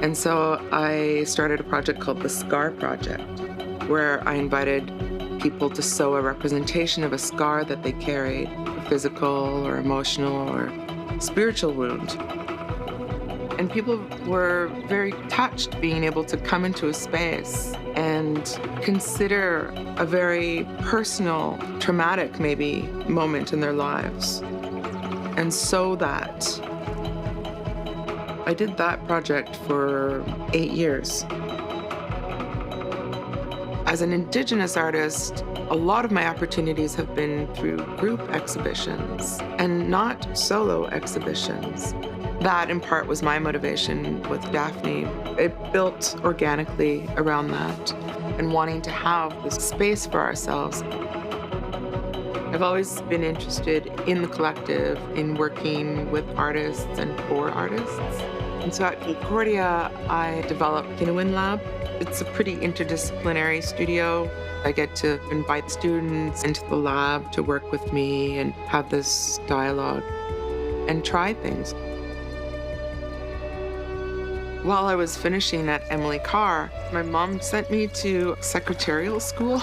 And so I started a project called the Scar Project, where I invited people to sew a representation of a scar that they carried, a physical or emotional or spiritual wound. And people were very touched being able to come into a space and consider a very personal, traumatic maybe, moment in their lives, and sew that. I did that project for 8 years. As an Indigenous artist, a lot of my opportunities have been through group exhibitions and not solo exhibitions. That, in part, was my motivation with Daphne. It built organically around that and wanting to have this space for ourselves. I've always been interested in the collective, in working with artists and for artists. And so at Concordia, I developed Kinawin Lab. It's a pretty interdisciplinary studio. I get to invite students into the lab to work with me and have this dialogue and try things. While I was finishing at Emily Carr, my mom sent me to secretarial school.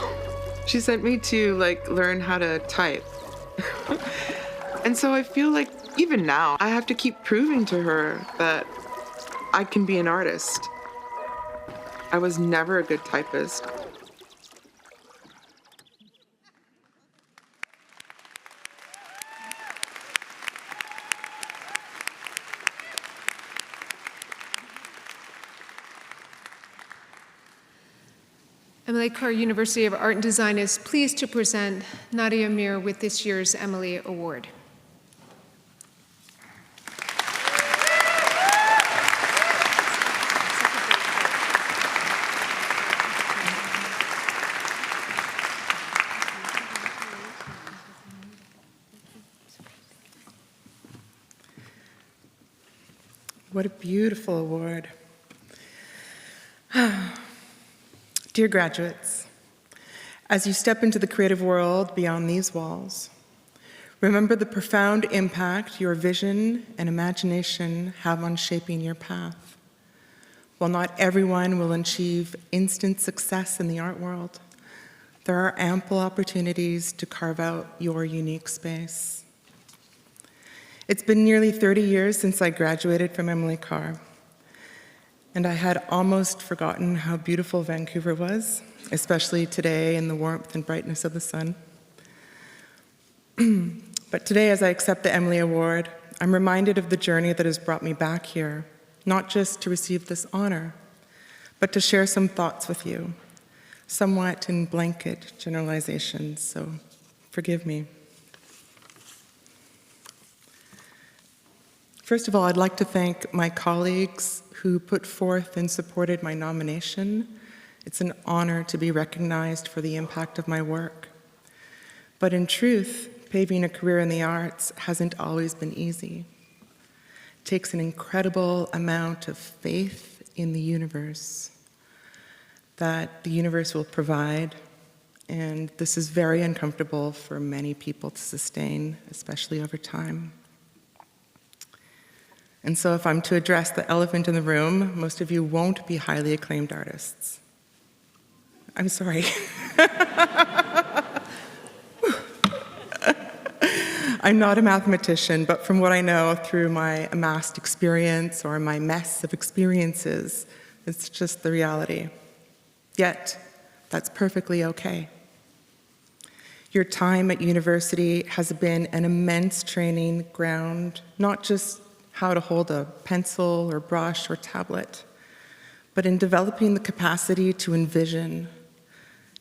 She sent me to learn how to type. And so I feel like even now, I have to keep proving to her that I can be an artist. I was never a good typist. Emily Carr University of Art and Design is pleased to present Nadia Mir with this year's Emily Award. What a beautiful award. Dear graduates, as you step into the creative world beyond these walls, remember the profound impact your vision and imagination have on shaping your path. While not everyone will achieve instant success in the art world, there are ample opportunities to carve out your unique space. It's been nearly 30 years since I graduated from Emily Carr, and I had almost forgotten how beautiful Vancouver was, especially today in the warmth and brightness of the sun. But today, as I accept the Emily Award, I'm reminded of the journey that has brought me back here, not just to receive this honor, but to share some thoughts with you, somewhat in blanket generalizations, so forgive me. First of all, I'd like to thank my colleagues who put forth and supported my nomination. It's an honor to be recognized for the impact of my work. But in truth, paving a career in the arts hasn't always been easy. It takes an incredible amount of faith in the universe, that the universe will provide, and this is very uncomfortable for many people to sustain, especially over time. And so if I'm to address the elephant in the room, most of you won't be highly acclaimed artists. I'm sorry. I'm not a mathematician, but from what I know through my amassed experience or my mess of experiences, it's just the reality. Yet, that's perfectly okay. Your time at university has been an immense training ground, not just how to hold a pencil or brush or tablet, but in developing the capacity to envision,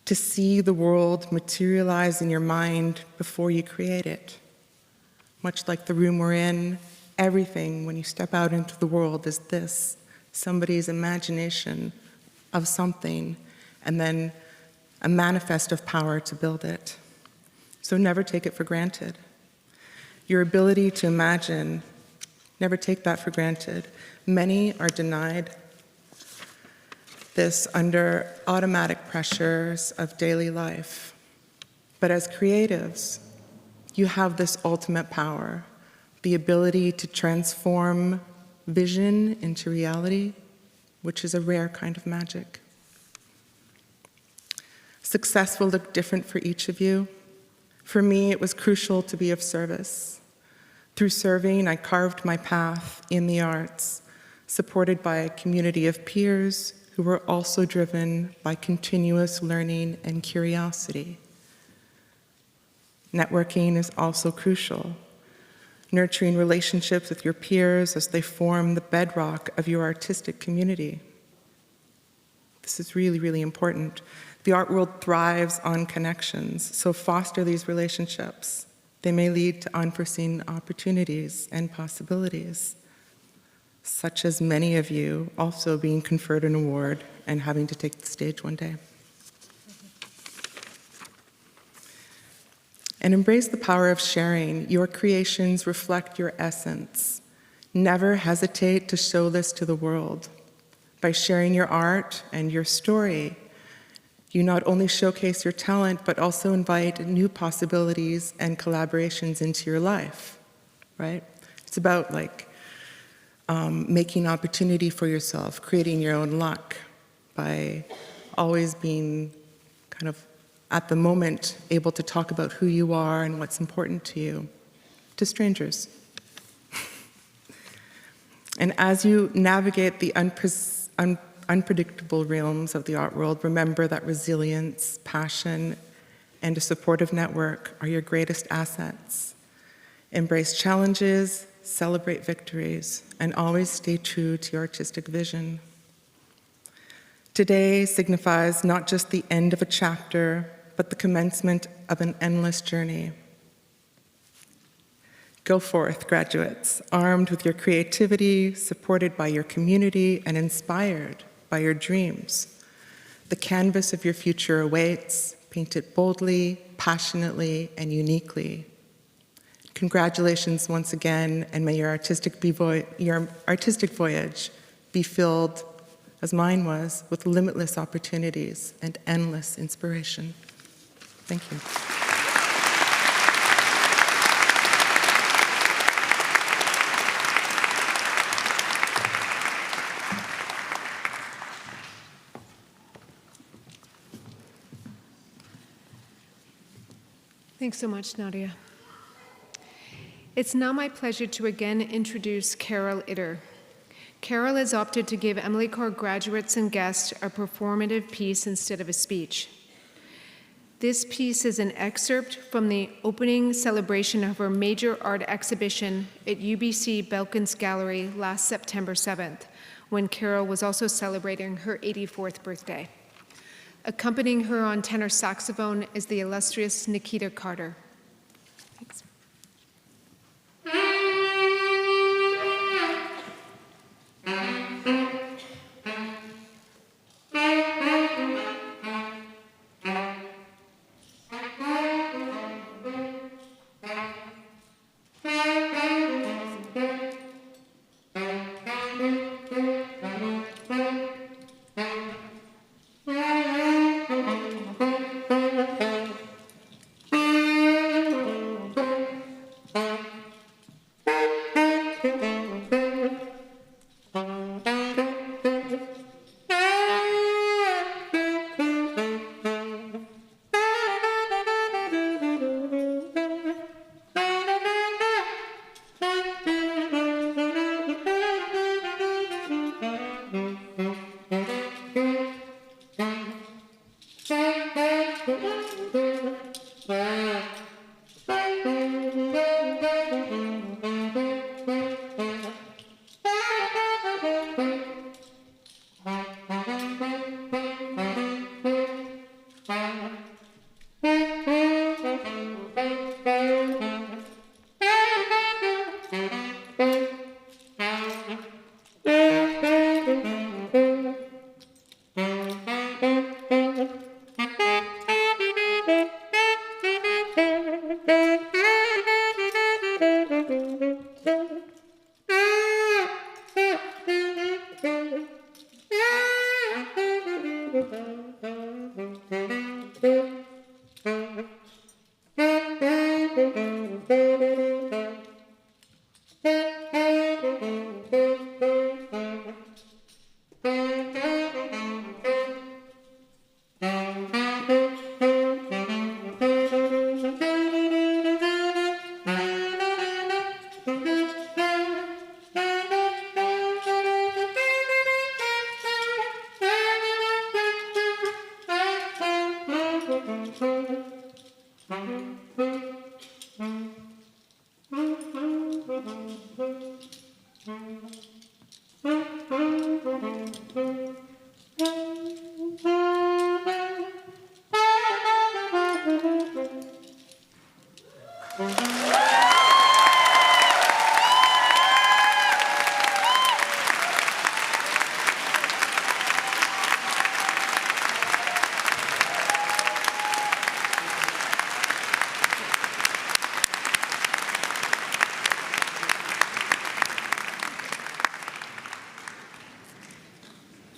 to see the world materialize in your mind before you create it. Much like the room we're in, everything when you step out into the world is this, somebody's imagination of something, and then a manifest of power to build it. So never take it for granted. Your ability to imagine, never take that for granted. Many are denied this under automatic pressures of daily life. But as creatives, you have this ultimate power, the ability to transform vision into reality, which is a rare kind of magic. Success will look different for each of you. For me, it was crucial to be of service. Through serving, I carved my path in the arts, supported by a community of peers who were also driven by continuous learning and curiosity. Networking is also crucial. Nurturing relationships with your peers as they form the bedrock of your artistic community. This is really, really important. The art world thrives on connections, so foster these relationships. They may lead to unforeseen opportunities and possibilities, such as many of you also being conferred an award and having to take the stage one day. And embrace the power of sharing. Your creations reflect your essence. Never hesitate to show this to the world. By sharing your art and your story, you not only showcase your talent, but also invite new possibilities and collaborations into your life, right? It's about making opportunity for yourself, creating your own luck by always being kind of at the moment able to talk about who you are and what's important to you, to strangers. And as you navigate the unpredictable realms of the art world, remember that resilience, passion, and a supportive network are your greatest assets. Embrace challenges, celebrate victories, and always stay true to your artistic vision. Today signifies not just the end of a chapter, but the commencement of an endless journey. Go forth, graduates, armed with your creativity, supported by your community, and inspired by your dreams. The canvas of your future awaits. Paint it boldly, passionately, and uniquely. Congratulations once again, and may your artistic voyage be filled, as mine was, with limitless opportunities and endless inspiration. Thank you. Thanks so much, Nadia. It's now my pleasure to again introduce Carol Itter. Carol has opted to give Emily Carr graduates and guests a performative piece instead of a speech. This piece is an excerpt from the opening celebration of her major art exhibition at UBC Belkins Gallery last September 7th, when Carol was also celebrating her 84th birthday. Accompanying her on tenor saxophone is the illustrious Nikita Carter. Thanks.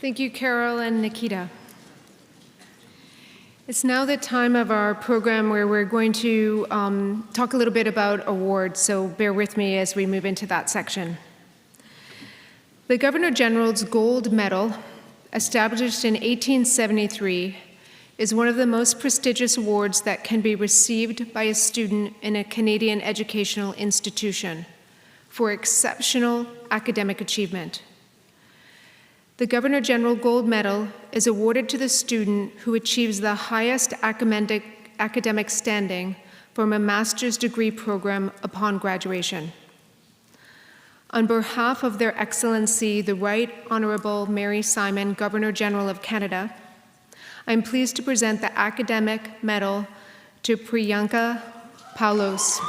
Thank you, Carol and Nikita. It's now the time of our program where we're going to talk a little bit about awards, so bear with me as we move into that section. The Governor General's Gold Medal, established in 1873, is one of the most prestigious awards that can be received by a student in a Canadian educational institution for exceptional academic achievement. The Governor General Gold Medal is awarded to the student who achieves the highest academic standing from a master's degree program upon graduation. On behalf of Their Excellency, the Right Honorable Mary Simon, Governor General of Canada, I'm pleased to present the academic medal to Priyanka Paulos.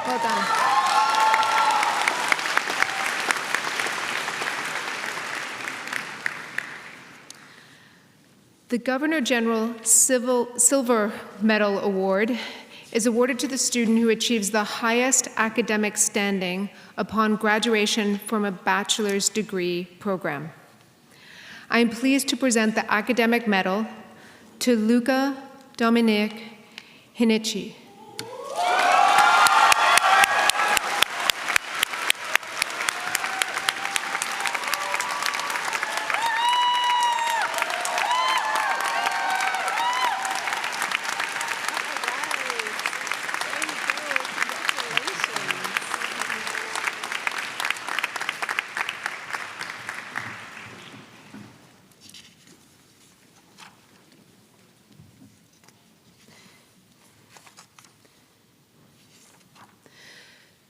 Well done. The Governor General Silver Medal Award is awarded to the student who achieves the highest academic standing upon graduation from a bachelor's degree program. I am pleased to present the academic medal to Luca Dominic Hinichi.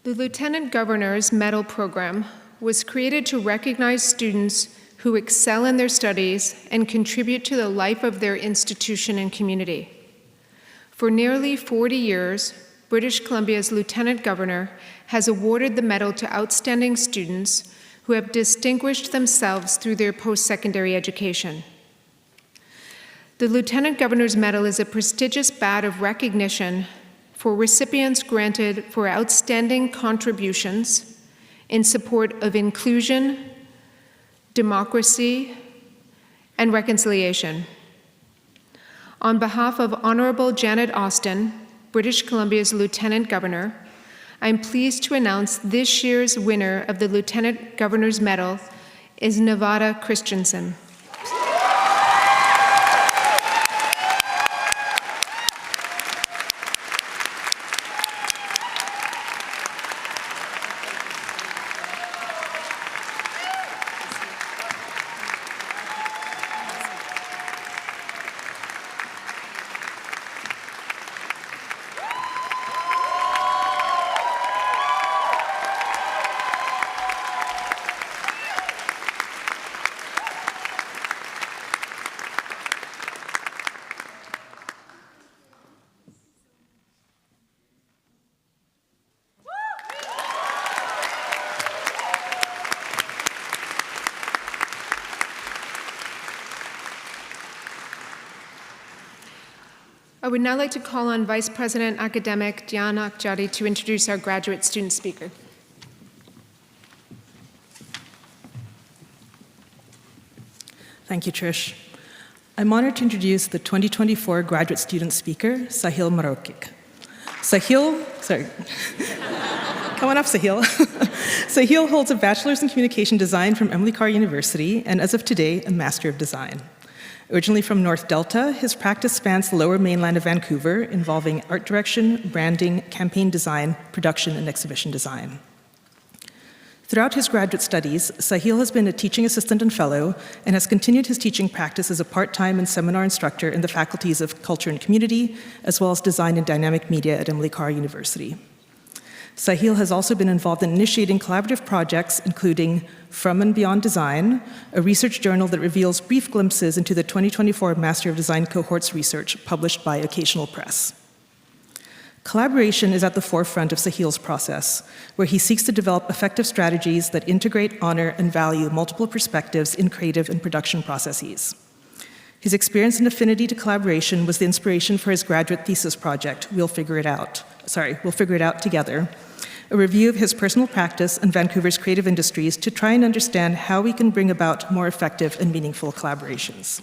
The Lieutenant Governor's Medal Program was created to recognize students who excel in their studies and contribute to the life of their institution and community. For nearly 40 years, British Columbia's Lieutenant Governor has awarded the medal to outstanding students who have distinguished themselves through their post-secondary education. The Lieutenant Governor's Medal is a prestigious badge of recognition for recipients granted for outstanding contributions in support of inclusion, democracy, and reconciliation. On behalf of Honorable Janet Austin, British Columbia's Lieutenant Governor, I'm pleased to announce this year's winner of the Lieutenant Governor's Medal is Nevada Christensen. I would now like to call on Vice President Academic Diana Akjadi to introduce our graduate student speaker. Thank you, Trish. I'm honored to introduce the 2024 graduate student speaker, Sahil Marokik. Sahil, sorry. Come on up, Sahil. Sahil holds a bachelor's in communication design from Emily Carr University, and as of today, a master of design. Originally from North Delta, his practice spans the lower mainland of Vancouver, involving art direction, branding, campaign design, production, and exhibition design. Throughout his graduate studies, Sahil has been a teaching assistant and fellow and has continued his teaching practice as a part-time and seminar instructor in the faculties of culture and community, as well as design and dynamic media at Emily Carr University. Sahil has also been involved in initiating collaborative projects, including From and Beyond Design, a research journal that reveals brief glimpses into the 2024 Master of Design cohorts research published by Occasional Press. Collaboration is at the forefront of Sahil's process, where he seeks to develop effective strategies that integrate, honor, and value multiple perspectives in creative and production processes. His experience and affinity to collaboration was the inspiration for his graduate thesis project, We'll Figure It Out Together, a review of his personal practice and Vancouver's creative industries to try and understand how we can bring about more effective and meaningful collaborations.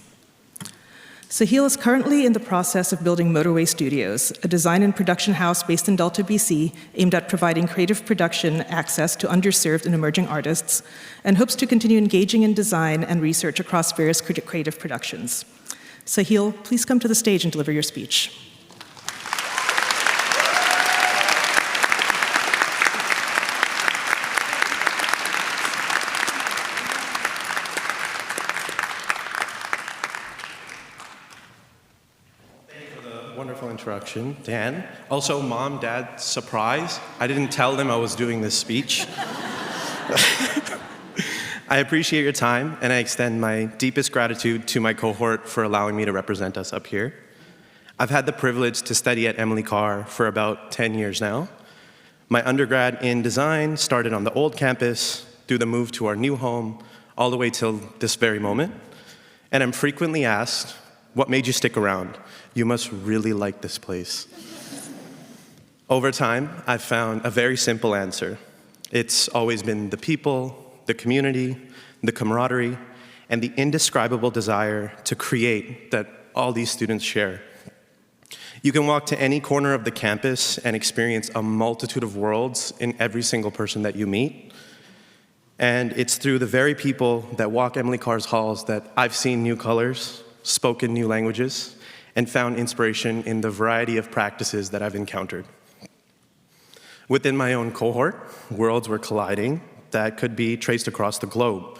Sahil is currently in the process of building Motorway Studios, a design and production house based in Delta, BC, aimed at providing creative production access to underserved and emerging artists, and hopes to continue engaging in design and research across various creative productions. Sahil, please come to the stage and deliver your speech. Introduction, Dan. Also, Mom, Dad, surprise. I didn't tell them I was doing this speech. I appreciate your time, and I extend my deepest gratitude to my cohort for allowing me to represent us up here. I've had the privilege to study at Emily Carr for about 10 years now. My undergrad in design started on the old campus, through the move to our new home, all the way till this very moment. And I'm frequently asked, what made you stick around? You must really like this place. Over time, I've found a very simple answer. It's always been the people, the community, the camaraderie, and the indescribable desire to create that all these students share. You can walk to any corner of the campus and experience a multitude of worlds in every single person that you meet. And it's through the very people that walk Emily Carr's halls that I've seen new colors, spoken new languages, and found inspiration in the variety of practices that I've encountered. Within my own cohort, worlds were colliding that could be traced across the globe,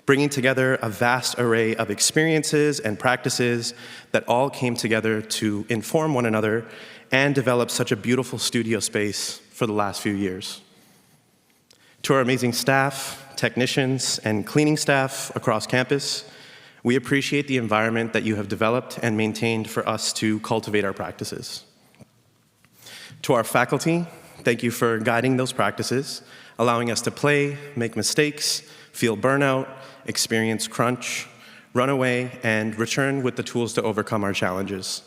bringing together a vast array of experiences and practices that all came together to inform one another and develop such a beautiful studio space for the last few years. To our amazing staff, technicians, and cleaning staff across campus, we appreciate the environment that you have developed and maintained for us to cultivate our practices. To our faculty, thank you for guiding those practices, allowing us to play, make mistakes, feel burnout, experience crunch, run away, and return with the tools to overcome our challenges.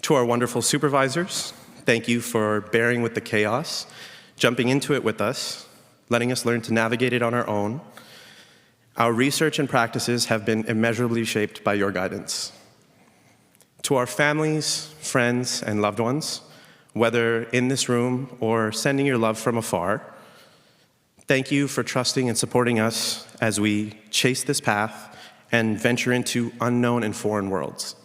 To our wonderful supervisors, thank you for bearing with the chaos, jumping into it with us, letting us learn to navigate it on our own. Our research and practices have been immeasurably shaped by your guidance. To our families, friends, and loved ones, whether in this room or sending your love from afar, thank you for trusting and supporting us as we chase this path and venture into unknown and foreign worlds.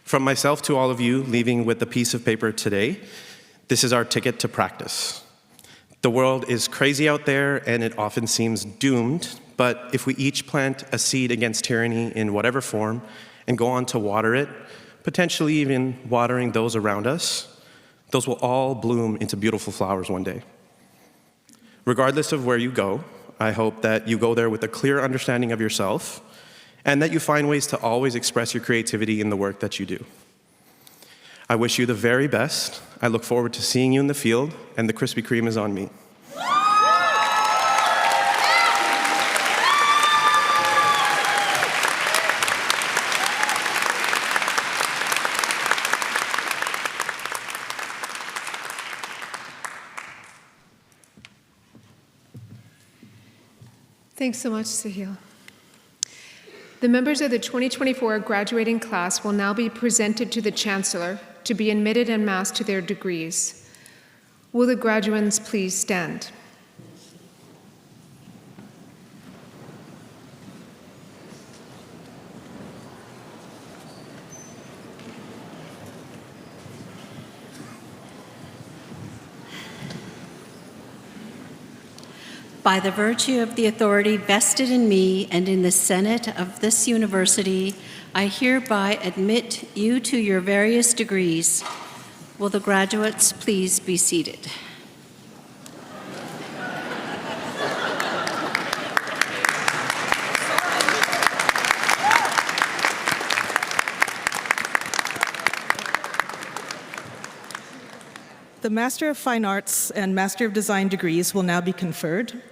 From myself to all of you leaving with a piece of paper today, this is our ticket to practice. The world is crazy out there and it often seems doomed, but if we each plant a seed against tyranny in whatever form and go on to water it, potentially even watering those around us, those will all bloom into beautiful flowers one day. Regardless of where you go, I hope that you go there with a clear understanding of yourself and that you find ways to always express your creativity in the work that you do. I wish you the very best. I look forward to seeing you in the field, and the Krispy Kreme is on me. Thanks so much, Sahil. The members of the 2024 graduating class will now be presented to the Chancellor to be admitted en masse to their degrees. Will the graduands please stand? By the virtue of the authority vested in me and in the Senate of this university, I hereby admit you to your various degrees. Will the graduates please be seated? The Master of Fine Arts and Master of Design degrees will now be conferred.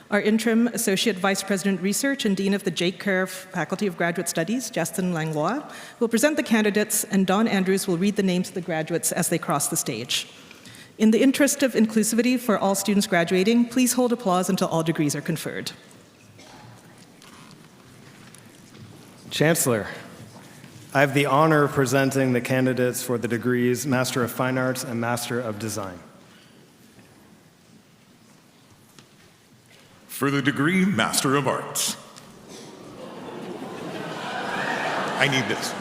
Our interim Associate Vice President Research and Dean of the J. Carr Faculty of Graduate Studies, Justin Langlois, will present the candidates, and Don Andrews will read the names of the graduates as they cross the stage. In the interest of inclusivity for all students graduating, please hold applause until all degrees are conferred. Chancellor, I have the honor of presenting the candidates for the degrees Master of Fine Arts and Master of Design. For the degree Master of Arts. I need this.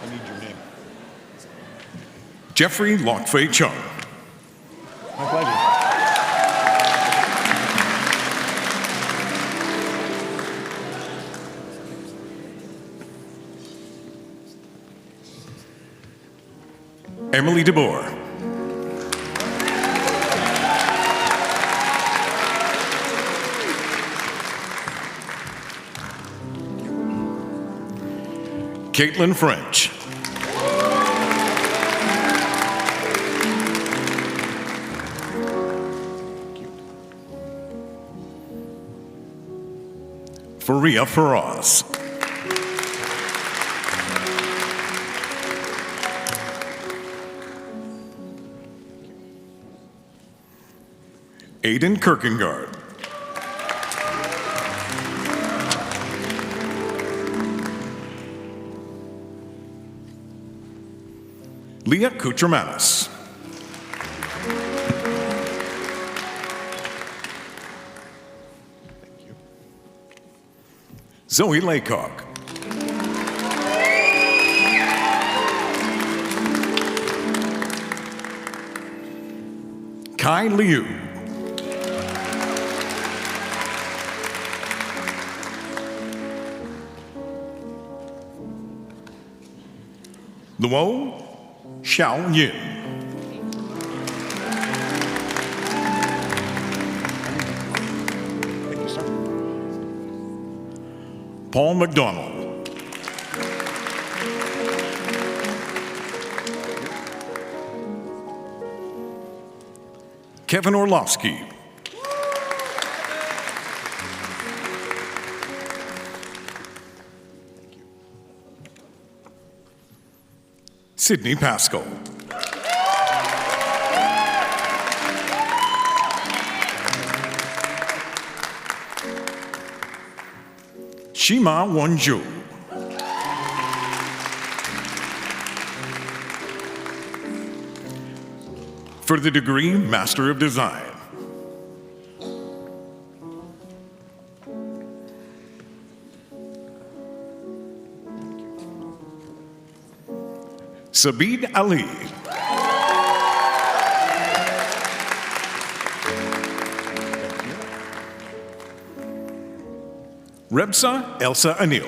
I need your name. Jeffrey Lokfei Chung. My pleasure. Emily DeBoer. Caitlin French. Faria Faraz. Aiden Kierkegaard. Leah Kutramanis. Zoe Laycock. Kai Liu. Luo Xiao Yin. Thank you, sir. Paul McDonald. Kevin Orlovsky. Sydney Pascal. Shima Wonju. For the degree Master of Design. Sabid Ali. Rebsa Elsa Anil.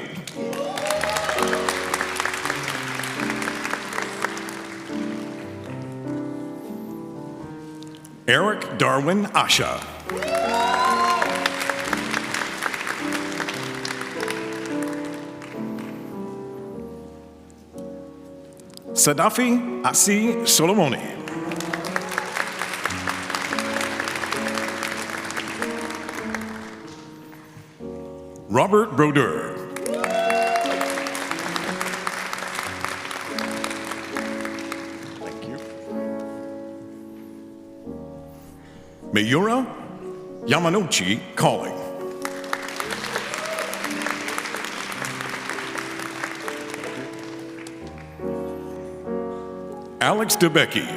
Eric Darwin Asha. Sadafi Asi Solomoni. Robert Broder. Thank you. Mayura Yamanouchi Calling. Alex DeBecky.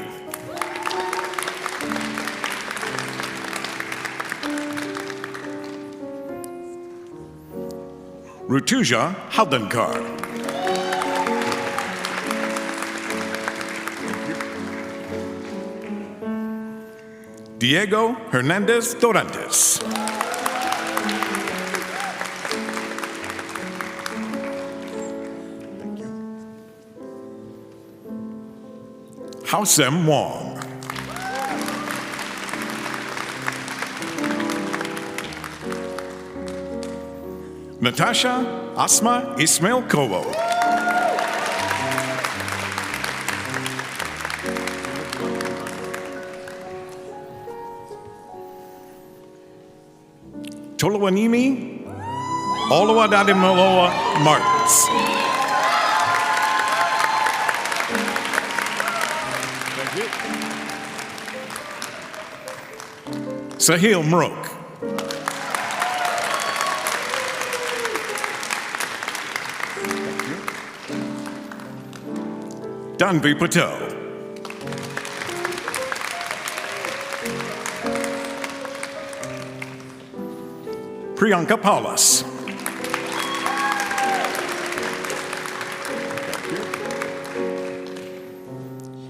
Rutuja Haldenkar. Diego Hernandez Dorantes. Haosem Wong. Natasha Asma Ismail Kovo. Tolowanimi Oluwadadimoloa Martins. Sahil Mrok. Danvi Patel. Priyanka Paulus.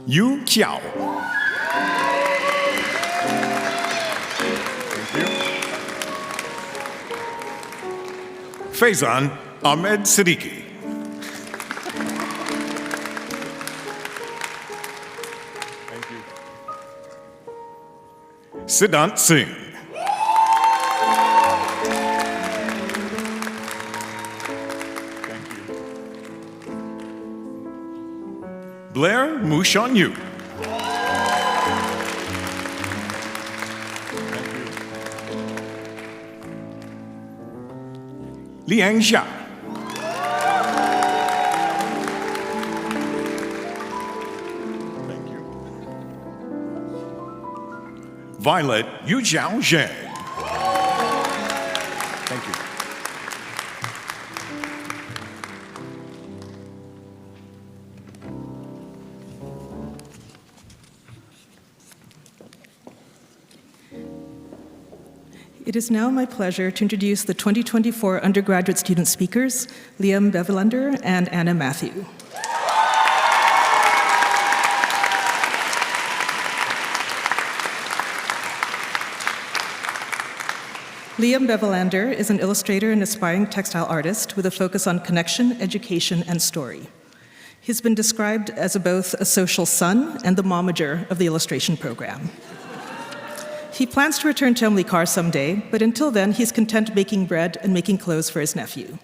Yu Kiao. Faizan Ahmed Siddiqui. Thank you. Siddhant Singh. Thank you. Blair Mushan Yu. Liang Xia. Thank you. Violet Yujiao Zhang. Thank you. It is now my pleasure to introduce the 2024 undergraduate student speakers, Liam Bevelander and Anna Matthew. Liam Bevelander is an illustrator and aspiring textile artist with a focus on connection, education, and story. He's been described as both a social son and the momager of the illustration program. He plans to return to Emily Carr someday, but until then, he's content baking bread and making clothes for his nephew.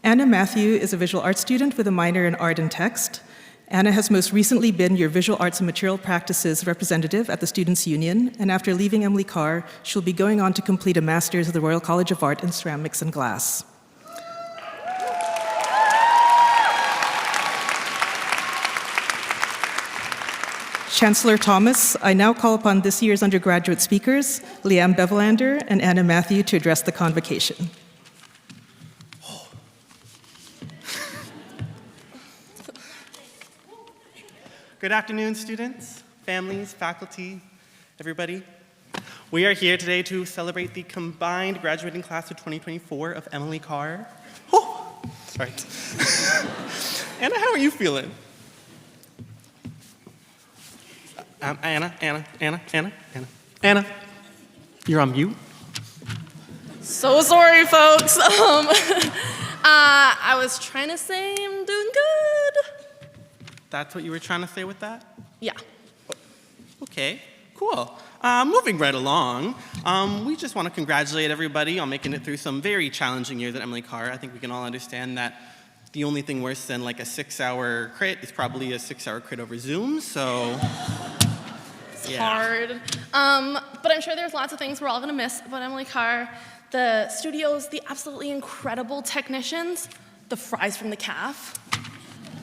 Anna Matthew is a visual arts student with a minor in art and text. Anna has most recently been your visual arts and material practices representative at the Students' Union, and after leaving Emily Carr, she'll be going on to complete a master's at the Royal College of Art in Ceramics and Glass. Chancellor Thomas, I now call upon this year's undergraduate speakers, Liam Bevelander and Anna Matthew, to address the convocation. Good afternoon, students, families, faculty, everybody. We are here today to celebrate the combined graduating class of 2024 of Emily Carr. Oh, sorry. Anna, how are you feeling? Anna, you're on mute. So sorry, folks. I was trying to say I'm doing good. That's what you were trying to say with that? Yeah. Okay, cool. Moving right along, we just want to congratulate everybody on making it through some very challenging years at Emily Carr. I think we can all understand that the only thing worse than like a 6-hour crit is probably a 6-hour crit over Zoom, so It's hard. But I'm sure there's lots of things we're all gonna miss about Emily Carr. The studios, the absolutely incredible technicians, the fries from the calf,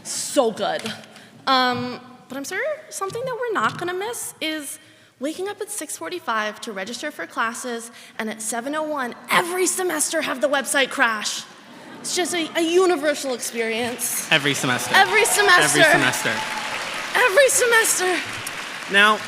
so good. But I'm sure something that we're not gonna miss is waking up at 6:45 to register for classes, and at 7:01 every semester have the website crash. It's just a universal experience. every semester. Every semester. Every semester. Every semester. Now,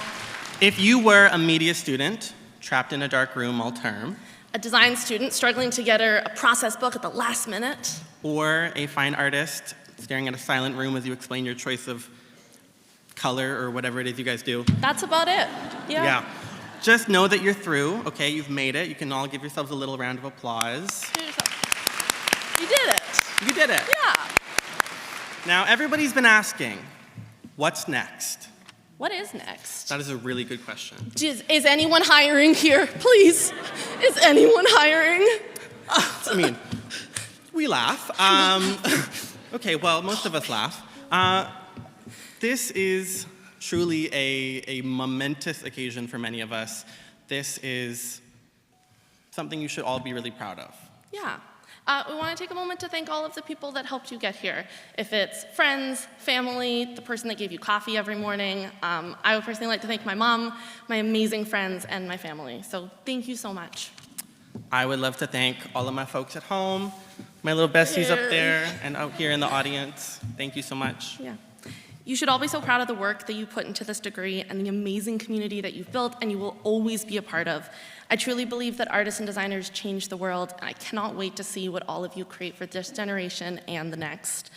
if you were a media student trapped in a dark room all term, A design student struggling to get her a process book at the last minute, or a fine artist staring at a silent room as you explain your choice of color or whatever it is you guys do. that's about it. Yeah. Just know that you're through, okay? You've made it. You can all give yourselves a little round of applause. You did it. You did it. Yeah. Now, everybody's been asking, what's next? What is next? That is a really good question. Is anyone hiring here? Please. Is anyone hiring? I mean, we laugh. Okay, well, most of us laugh. This is truly a momentous occasion for many of us. This is something you should all be really proud of. Yeah. We want to take a moment to thank all of the people that helped you get here. If it's friends, family, the person that gave you coffee every morning. I would personally like to thank my mom, my amazing friends, and my family. So thank you so much. I would love to thank all of my folks at home, my little besties up there and out here in the audience. Thank you so much. Yeah. You should all be so proud of the work that you put into this degree and the amazing community that you've built and you will always be a part of. I truly believe that artists and designers change the world, and I cannot wait to see what all of you create for this generation and the next.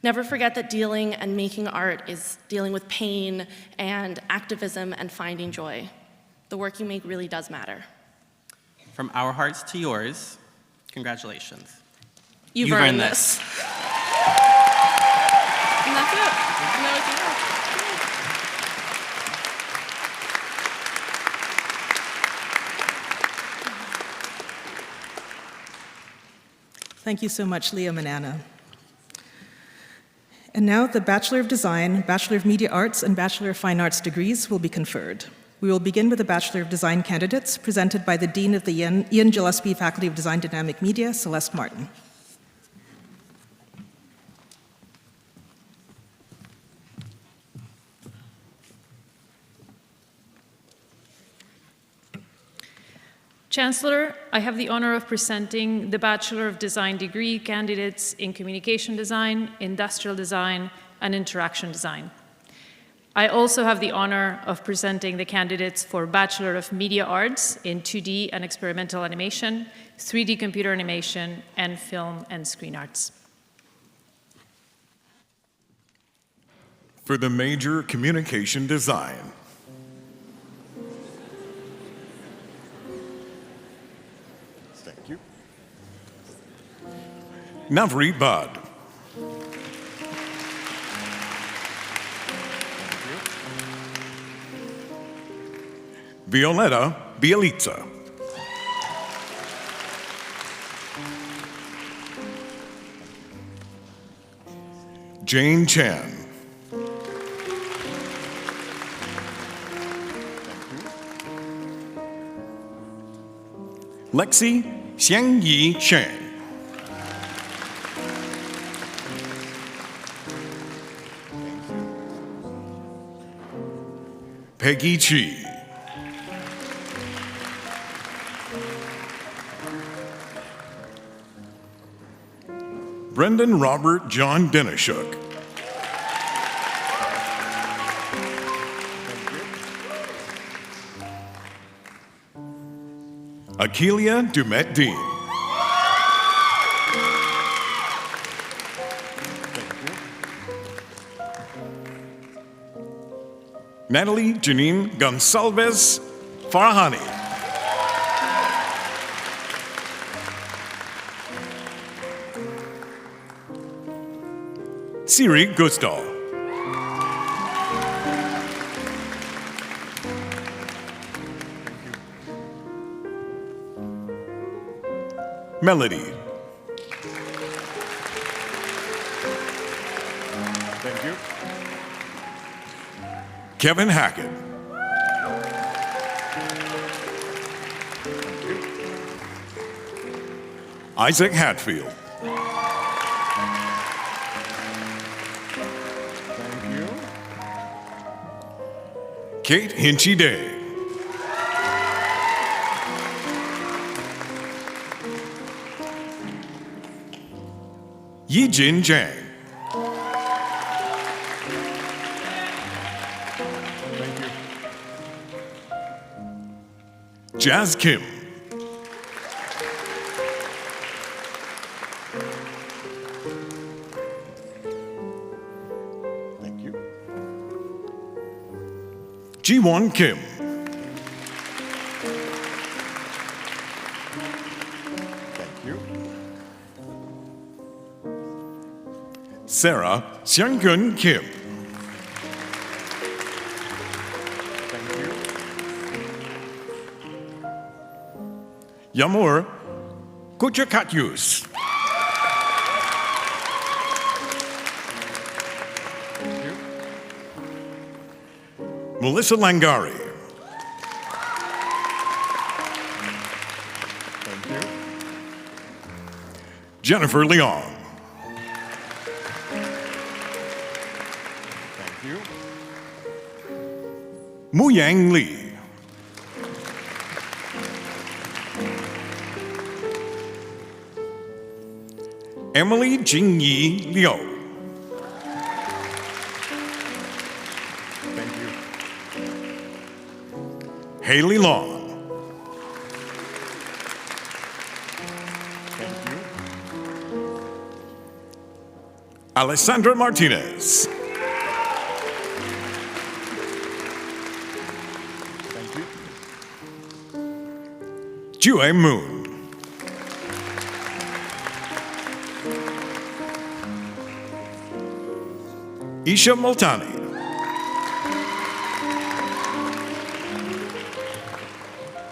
Never forget that dealing and making art is dealing with pain and activism and finding joy. The work you make really does matter. From our hearts to yours, congratulations. You've earned this. And that's it. Now we can go. Thank you so much, Liam and Anna. And now the Bachelor of Design, Bachelor of Media Arts, and Bachelor of Fine Arts degrees will be conferred. We will begin with the Bachelor of Design candidates presented by the Dean of the Ian Gillespie Faculty of Design Dynamic Media, Celeste Martin. Chancellor, I have the honor of presenting the Bachelor of Design degree candidates in Communication Design, Industrial Design, and Interaction Design. I also have the honor of presenting the candidates for Bachelor of Media Arts in 2D and Experimental Animation, 3D Computer Animation, and Film and Screen Arts. For the major communication design. Thank you. Navri Bad. Violetta Bielitsa. Jane Chan. Lexi Xiangyi Chang. Peggy Chi. Brendan Robert John Denishuk. Akelia Dumet Dean. Natalie Janine Gonsalves Farhani. Siri Gustav. Melody. Thank you. Kevin Hackett. Thank you. Isaac Hatfield. Thank you. Kate Hinchy Day. Yijin Zhang. Thank you. Jazz Kim. Thank you. Jiwon Kim. Thank you. Sarah Xianggun Kim. Thank you. Yamur Kuchakatyus. Thank you. Melissa Langari. Thank you. Jennifer Leong. Muyang Lee. Emily Jingyi Liu. Thank you. Haley Long. Thank you. Alessandra Martinez. Jue Moon. Isha Multani.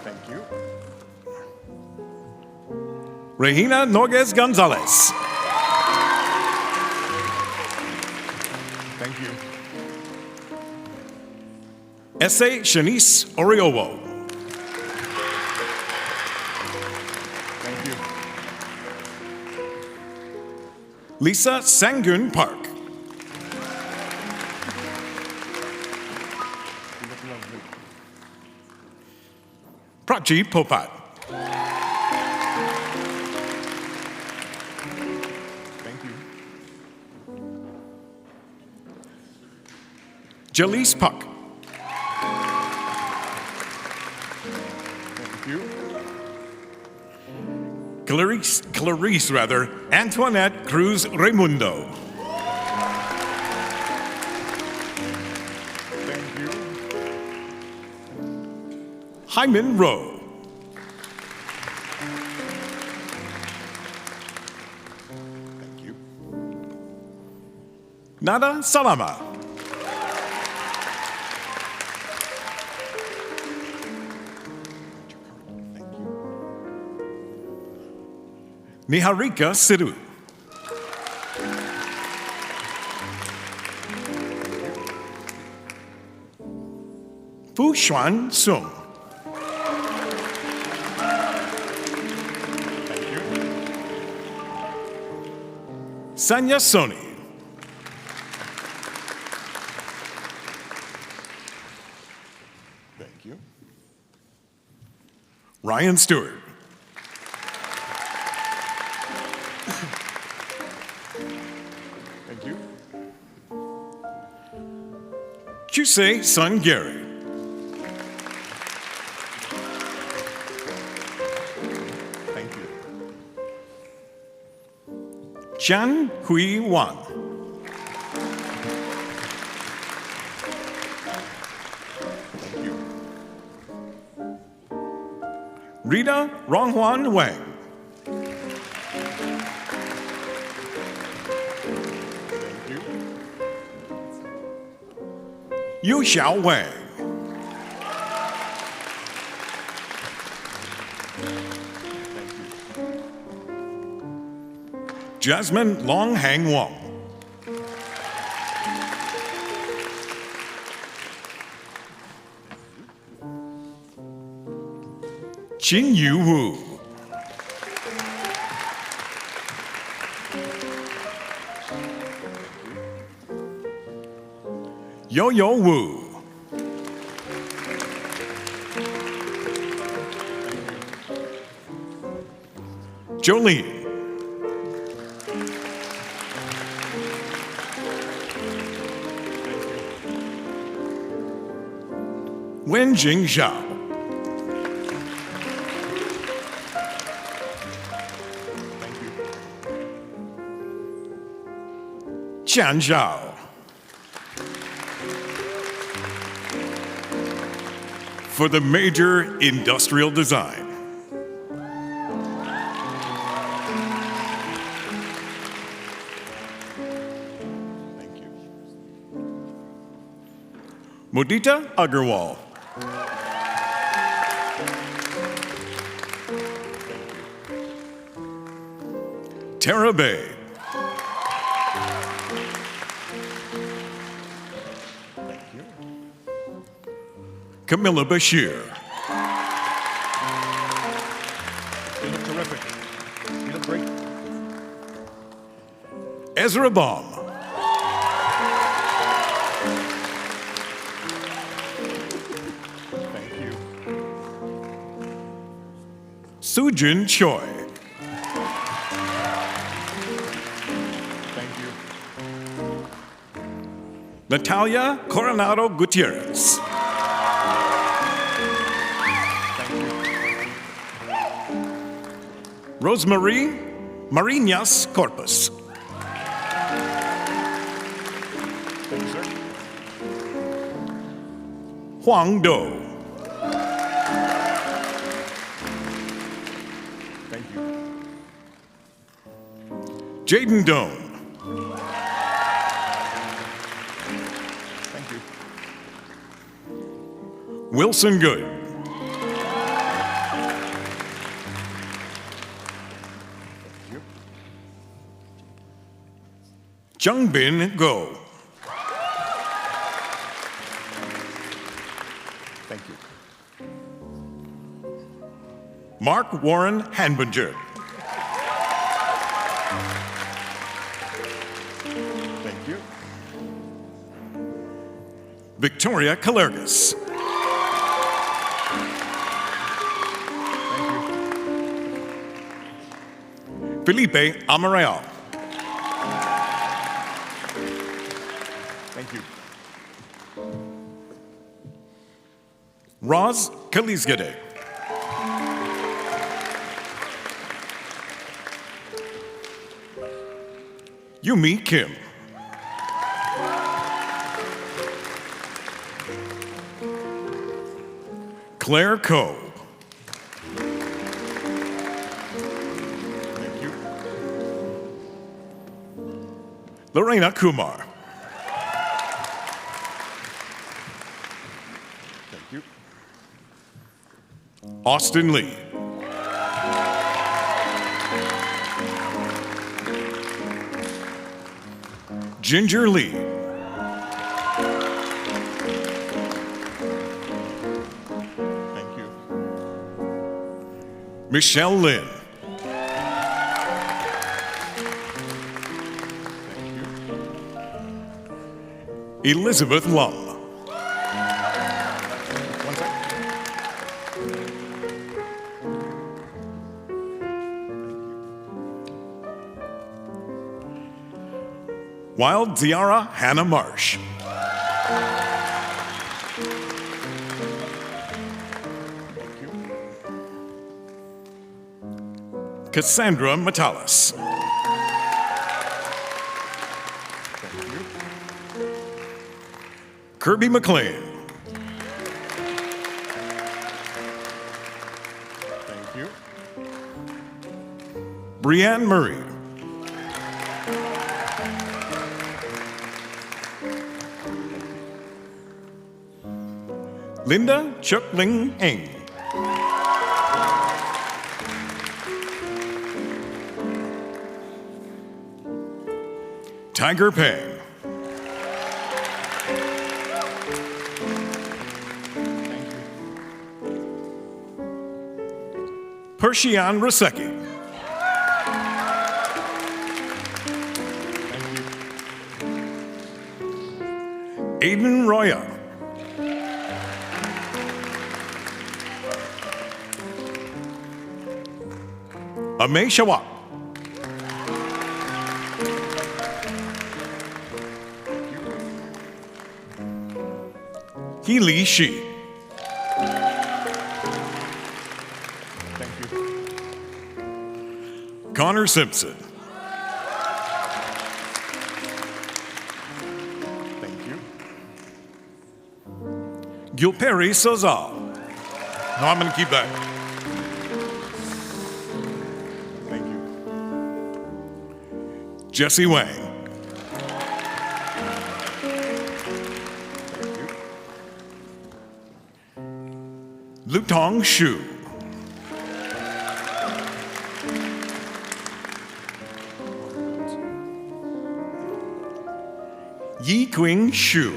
Thank you. Regina Noguez Gonzalez. Thank you. Essay Shanice Oriowo. Lisa Sangun Park. Prachi Popat. Thank you. Jalise Puck. Thank you. Clarice, Antoinette Cruz Raimundo. Thank you. Hyman Rowe. Thank you. Nada Salama. Niharika Sidhu. Fu Xuan Sung. Thank you. Sanya Soni. Thank you. Ryan Stewart. Thank you. Chusei Sun Gary. Thank you. Chan Hui Wan. Thank you. Rita Ronghuan Wang. Yu Xiao Wang. Jasmine Long Hang Wong. Qin Yu Wu. Yo-Yo Wu. Jolene. Wen Jing Zhao. Qian Zhao. For the major industrial design. Thank you. Mudita Agarwal. Tara Bay. Camilla Bashir. You look terrific. You look great. Ezra Baum. Thank you. Sujin Choi. Thank you. Natalia Coronado Gutierrez. Rosemary Marinas Corpus. Thank you, sir. Huang Do. Thank you. Jaden Doan. Thank you. Wilson Good. Jungbin Go. Thank you. Mark Warren Hanbinger. Thank you. Victoria Kalergis. Felipe Amaral. Thank you. Roz Kalizgade. Yumi Kim. Claire Coe. Thank you. Lorena Kumar. Thank you. Austin Lee. Ginger Lee. Thank you. Michelle Lynn. Thank you. Elizabeth Lum. One second. Wild Tiara Hannah Marsh. Thank you. Cassandra Matalis. Thank you. Kirby McLean. Thank you. Brianne Murray. Linda Chuk Ling Eng. Tiger Pang. Pershian Rasecki. Aiden Roya. Amay Shawak. Healy Shi. Thank you. Connor Simpson. Thank you. Gilperi Sozal. No, I'm going to keep that. Jesse Wang. Thank you. Lutong Shu. Yi Qing Shu.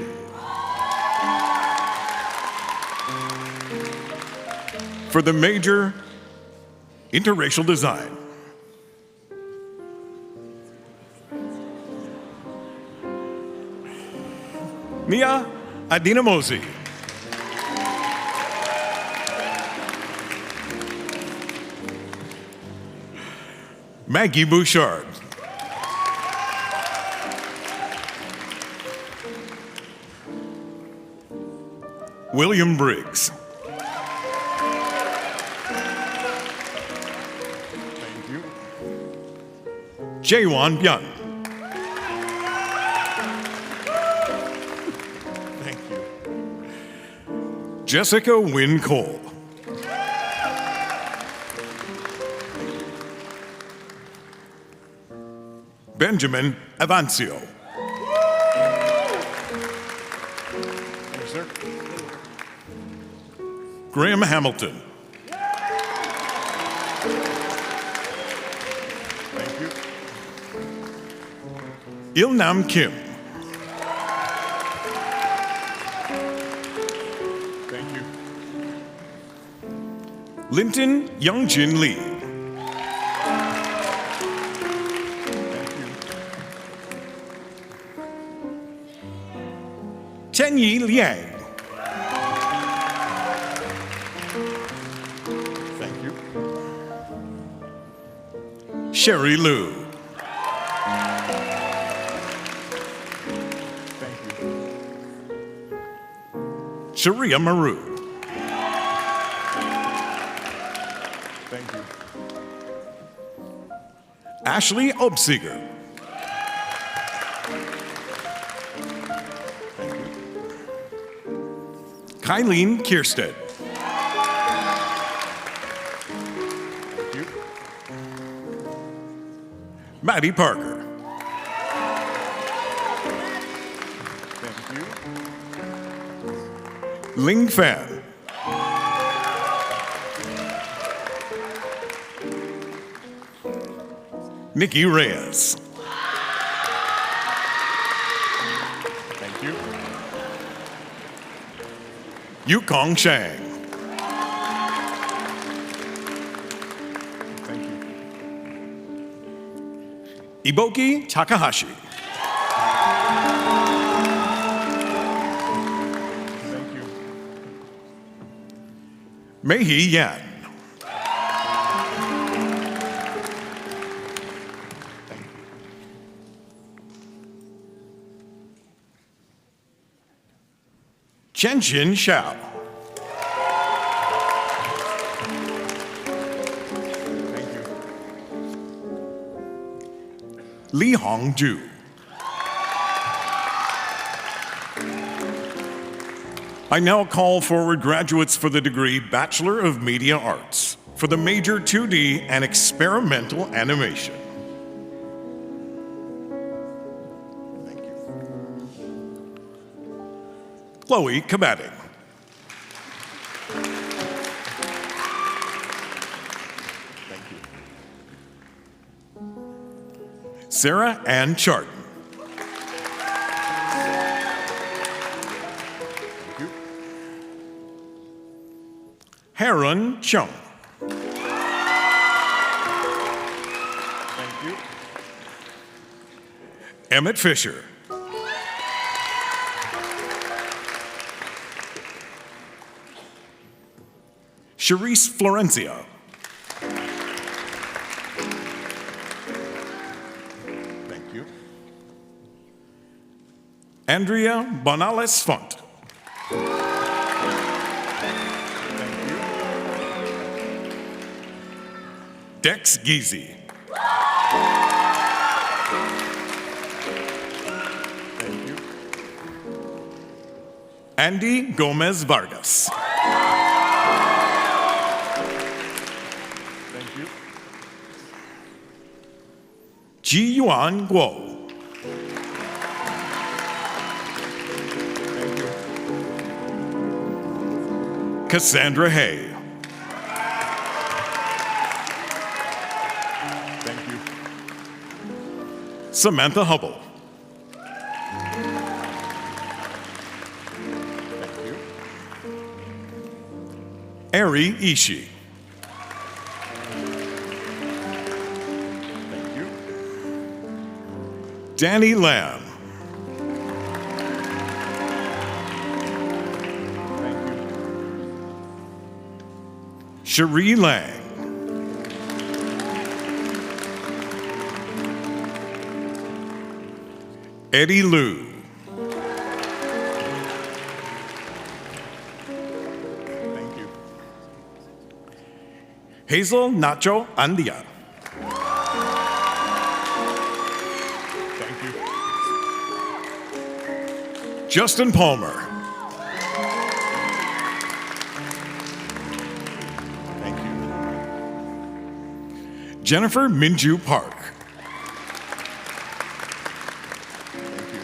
For the major interracial design. Mia Adinamosi. Maggie Bouchard. William Briggs. Thank you. Jaewon Byun. Jessica Wynn Cole. Benjamin Avancio. Thank you, sir. Graham Hamilton. Thank you. Il Nam Kim. Linton Youngjin Lee. Thank you. Chenyi Liang. Thank you. Sherry Liu. Thank you. Sharia Maru. Ashley Obsieger. Thank you. Kylene Kierstead. Thank you. Maddie Parker. Thank you. Ling Fan. Nikki Reyes. Thank you. Yukong Shang. Thank you. Iboki Takahashi. Thank you. Mei Yan. Chen Xiao. Thank you. Li Hongju. I now call forward graduates for the degree Bachelor of Media Arts for the major 2D and experimental animation. Chloe Kabading. Thank you. Sarah Ann Charton. Thank you. Heron Chung. Thank you. Emmett Fisher. Charisse Florencia. Thank you. Andrea Bonales Font. Thank you. Dex Giese. Thank you. Andy Gomez Vargas. Ji Yuan Guo. Thank you. Cassandra Hay. Thank you. Samantha Hubble. Thank you. Ari Ishii. Danny Lamb. Thank you. Cherie Lang. Eddie Liu. Thank you. Hazel Nacho Andia. Justin Palmer. Thank you. Jennifer Minju Park. Thank you.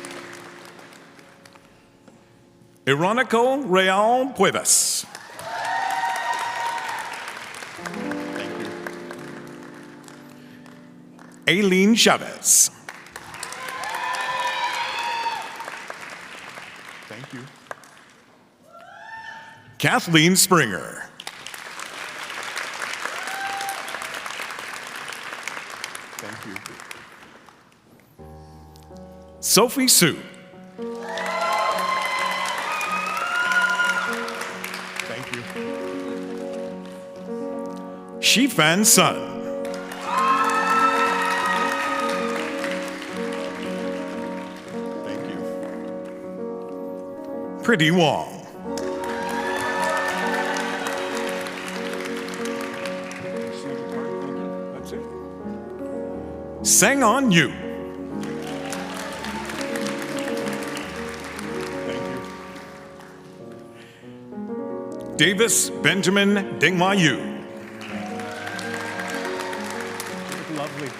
Ironico Real Puebas. Thank you. Aileen Chavez. Thank you. Kathleen Springer. Thank you. Sophie Sue. Thank you. Shifan Sun. Thank you. Pretty Wong. That's it. Sang On You. Davis Benjamin Dingmayu. Lovely.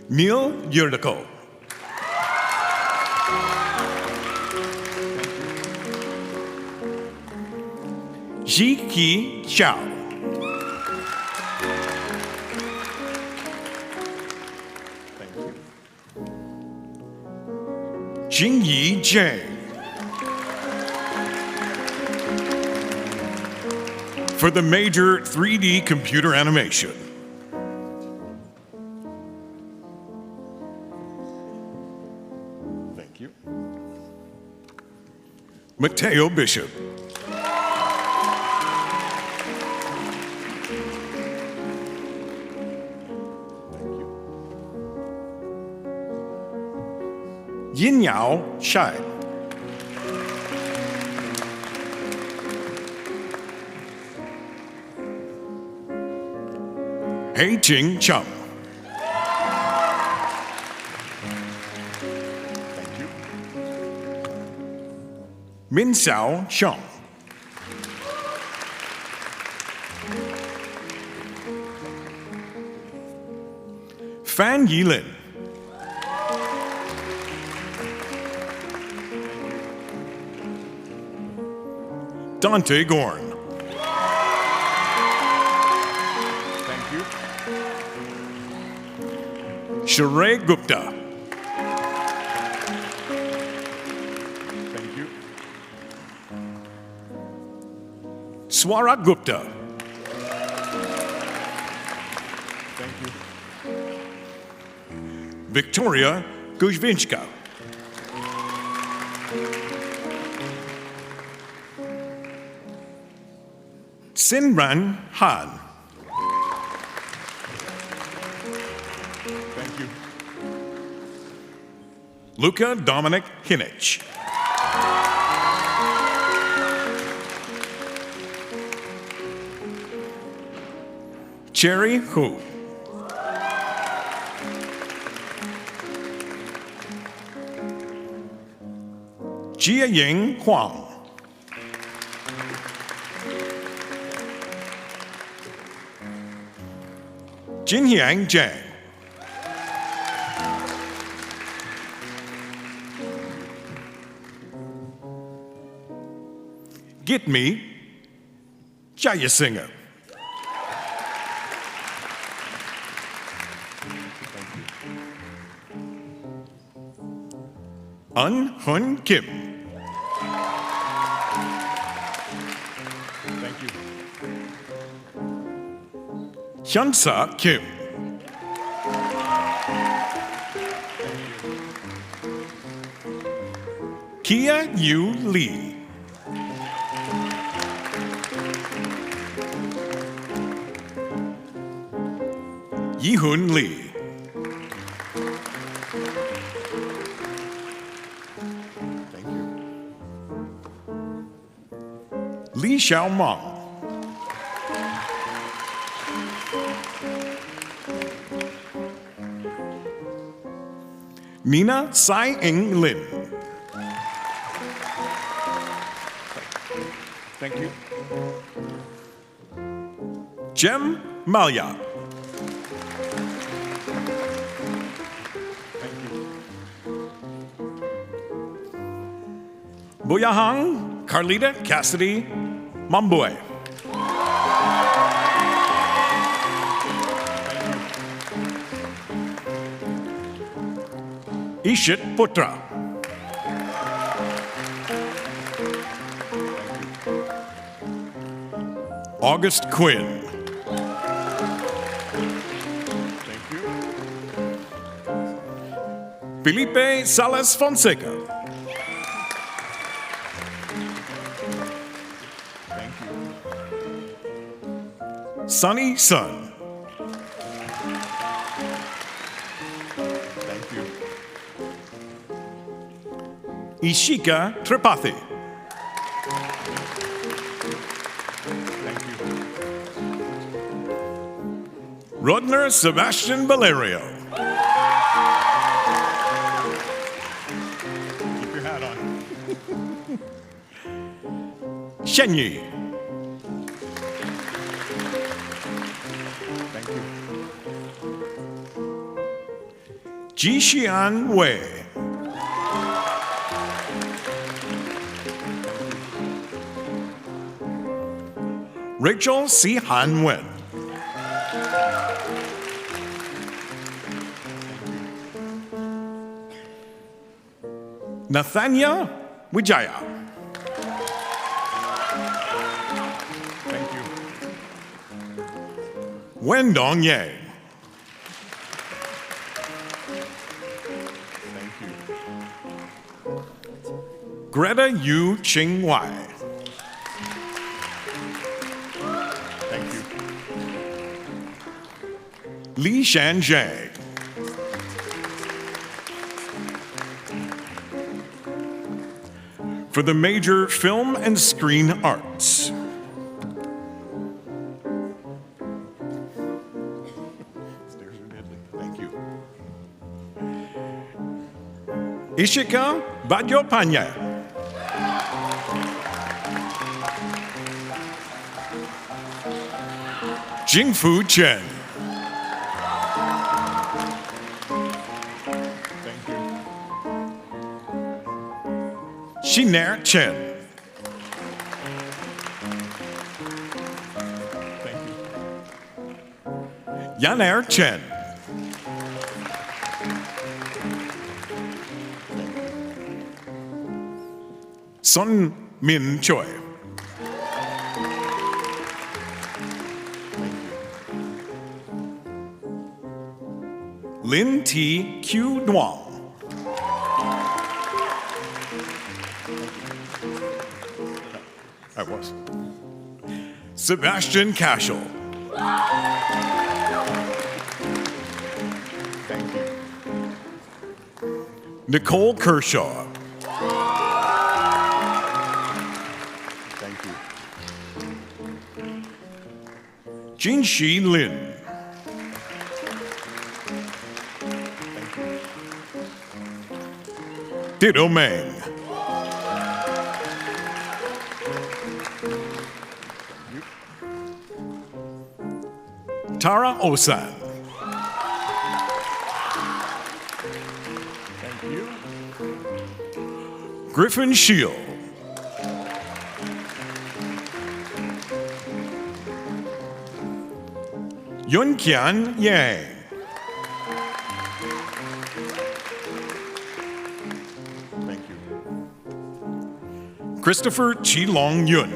Neil Yurdico. Ji Ki Chow. Thank you. Jingyi Zhang. For the major 3D computer animation. Thank you. Mateo Bishop. Yin Yao Shai. Hei Ching Chum. Thank you. Min Xiao Xiong. Fan Yilin. Dante Gorn. Thank you. Sheree Gupta. Thank you. Swara Gupta. Thank you. Victoria Guzvinska. Sinran Han. Thank you. Luca Dominic Hinich. Cherry Hu. Jia Ying Huang. Jinhyang Zhang. Get Me, Jayasinger. Un Hun Kim. Thank you. Hyunsa Kim. Kia Yu Lee. Yihun Lee. Thank you. Li Xiaomang. Nina Tsai Eng Lin. Thank you. Jem Malya. Thank you. Buyahang Carlita Cassidy Mamboy. Ishit Putra. August Quinn. Thank you. Felipe Salas Fonseca. Thank you. Sunny Sun. Ishika Tripathi. Thank you. Rodner Sebastian Valerio. Keep your hat on. Shenyi. Thank you. Jixian Wei. Rachel C. Han Wen. Nathania Wijaya. Thank you. Wendong Yang. Thank you. Greta Yu Ching Wai. Thank you. Li Shan Zhang. For the major film and screen arts. Thank you. Ishika Badyopanya. Jingfu Chen. Thank you. Shiner Chen. Thank you. Yaner Chen. Sun Min Choi. Lin T. Q. Duong. I was. Sebastian Cashel. Thank you. Nicole Kershaw. Thank you. Jinxi Lin. Ditto Meng. Tara Osan. Thank you. Griffin Shield. Yun Kian Yang. Christopher Chi Long Yun.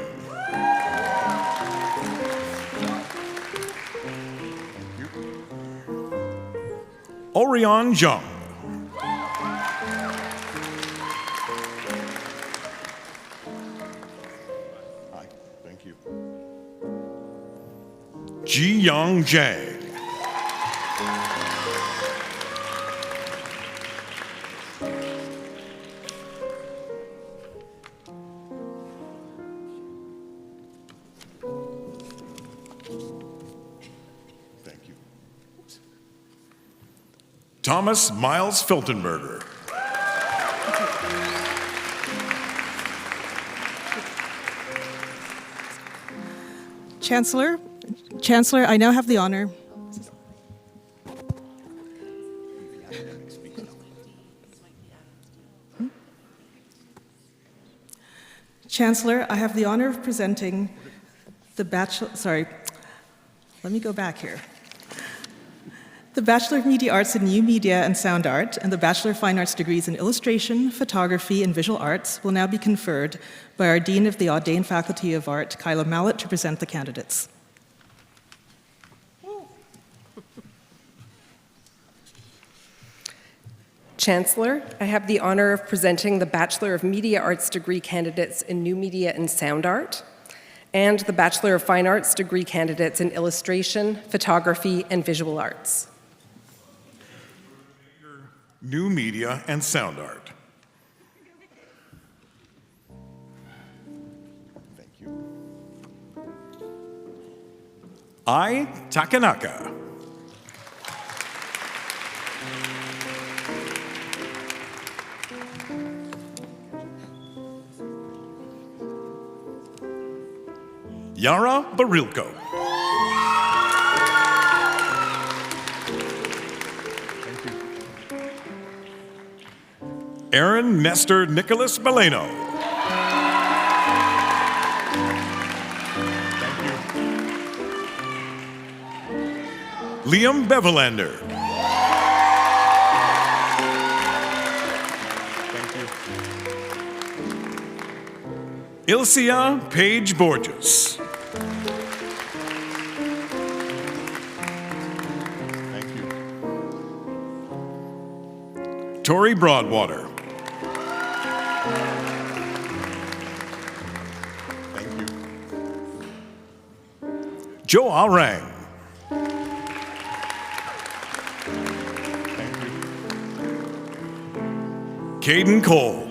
Orion Zhang. Hi, thank you. Ji Yang Zhang. Thomas Miles Filtenberger. Chancellor, I now have the honor. Chancellor, I have the honor of presenting the The Bachelor of Media Arts in New Media and Sound Art and the Bachelor of Fine Arts degrees in Illustration, Photography, and Visual Arts will now be conferred by our Dean of the Audain Faculty of Art, Kyla Mallett, to present the candidates. Chancellor, I have the honor of presenting the Bachelor of Media Arts degree candidates in New Media and Sound Art and the Bachelor of Fine Arts degree candidates in Illustration, Photography, and Visual Arts. New Media and Sound Art. Thank you. I Takanaka. Yara Barilko. Aaron Nestor Nicholas Beleno. Liam Bevelander. Ilcia Paige Borges. Tori Broadwater. Joe Arang. Caden Cole.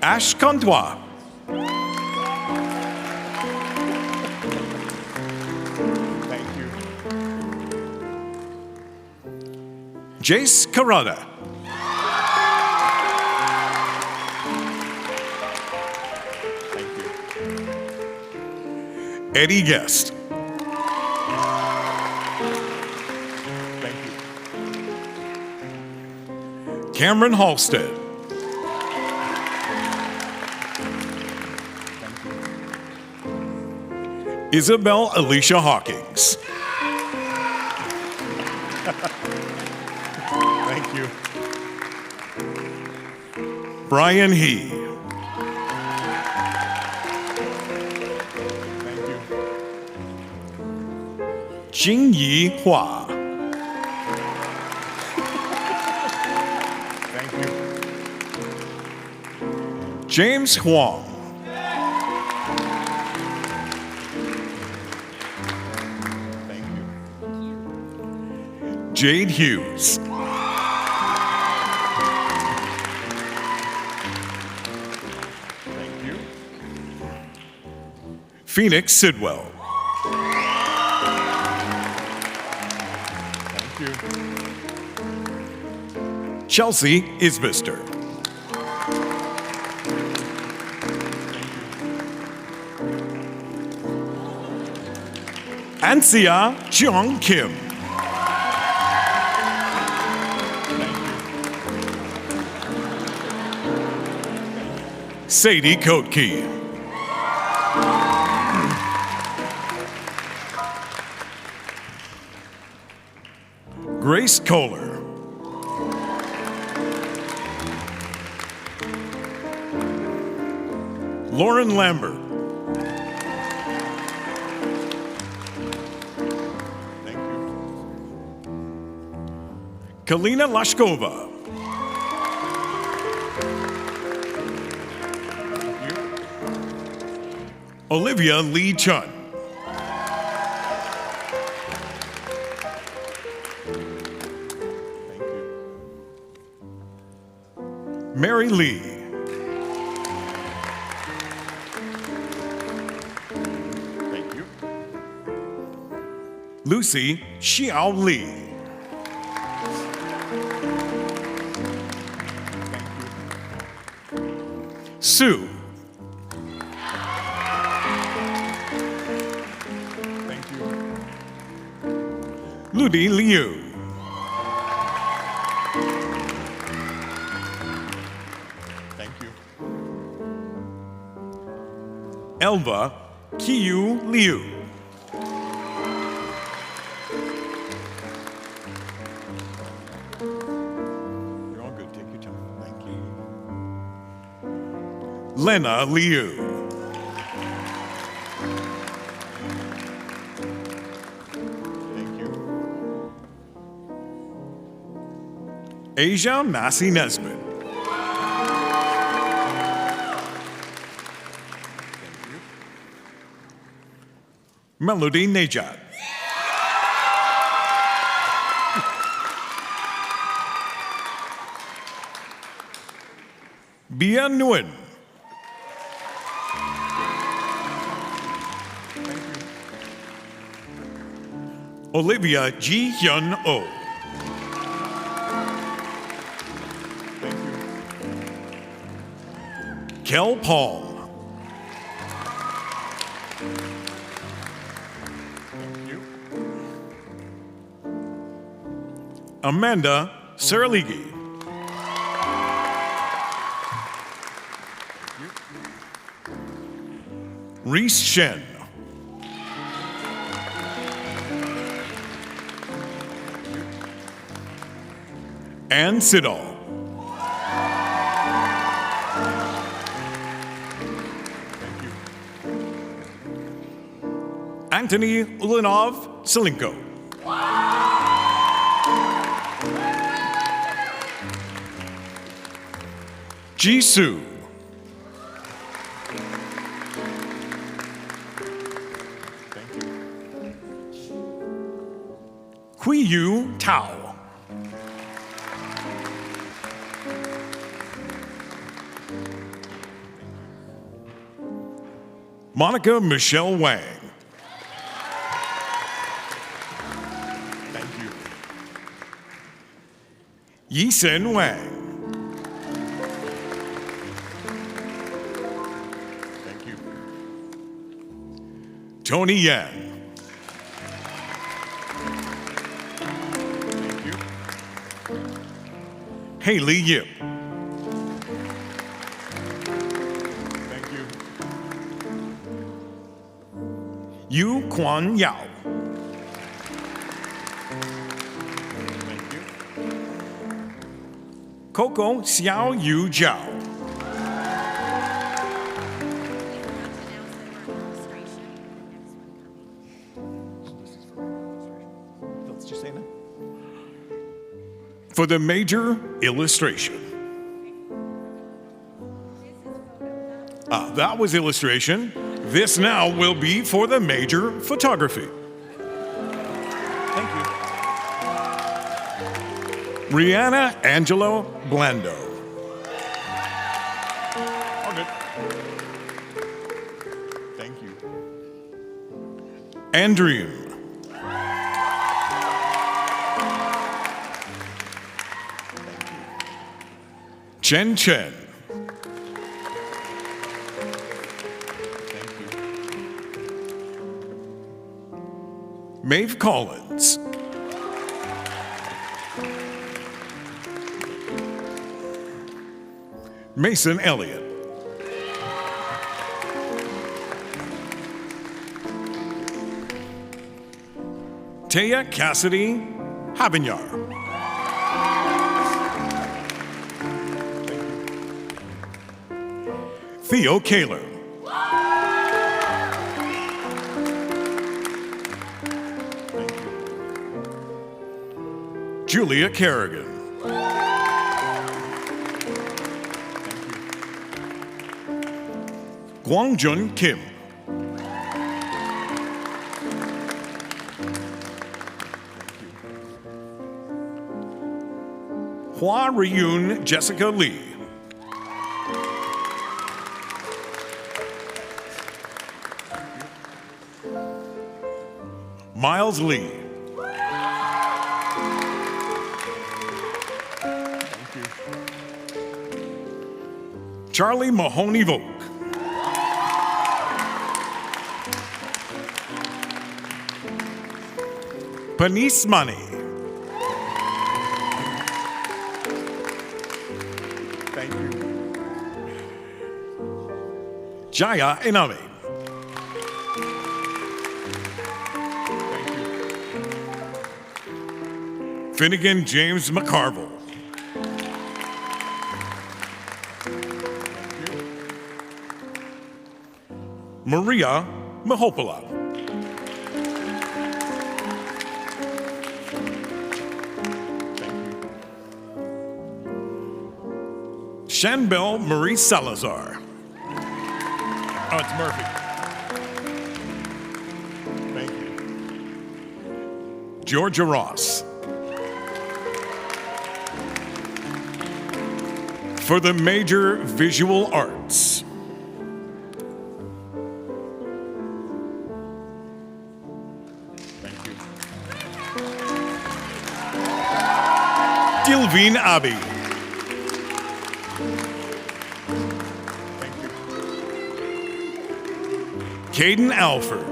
Ash Contois. Jace Carada. Eddie Guest. Cameron Halstead. Isabel Alicia Hawkins. Thank you. Brian He. Thank you. Jingyi Hua. Thank you. James Huang. Jade Hughes. Thank you. Phoenix Sidwell. Thank you. Chelsea Isbister. Ansia Cheong Kim. Sadie Kotkey. Grace Kohler. Lauren Lambert. Thank you. Kalina Lashkova. Olivia Lee Chun. Thank you. Mary Lee. Thank you. Lucy Xiao Lee. Thank you. Sue. Ludi Liu. Thank you. Elva Kiyu Liu. You're all good. Take your time. Thank you. Lena Liu. Asia Massey Nesbitt. Melody Najat. Bia Nguyen. Olivia Ji Hyun Oh. Kel Palm. Amanda Saraligi. Reese Shen. Ann Siddall. Anthony Ulanov Selinko. Jisoo. Huiyu Tao. Monica Michelle Wang. Thank you. Yi-Sen Wang. Thank you. Tony Yan. Thank you. Haley Yip. Thank you. Yu Quan Yao. Thank you. Coco Xiao Yu Zhao. For the major illustration. That was illustration. This now will be for the major photography. Thank you. Rihanna Angelo Blando. All good. Thank you. Andrew. Chen Chen. Thank you. Maeve Collins. Mason Elliott. Taya Cassidy Havinyar. Theo Kaler. Thank you. Julia Kerrigan. Thank you. Guangjun Kim. Hua Ryun Jessica Lee. Miles Lee. Thank you. Charlie Mahoney Volk. Panis Money. Thank you. Jaya Inami. Finnegan James McCarville. Maria Mahopola. Shanbel Marie Salazar. Oh, it's Murphy. Thank you. Georgia Ross. For the major visual arts. Thank you. Dilveen Abi. Thank you. Caden Alford.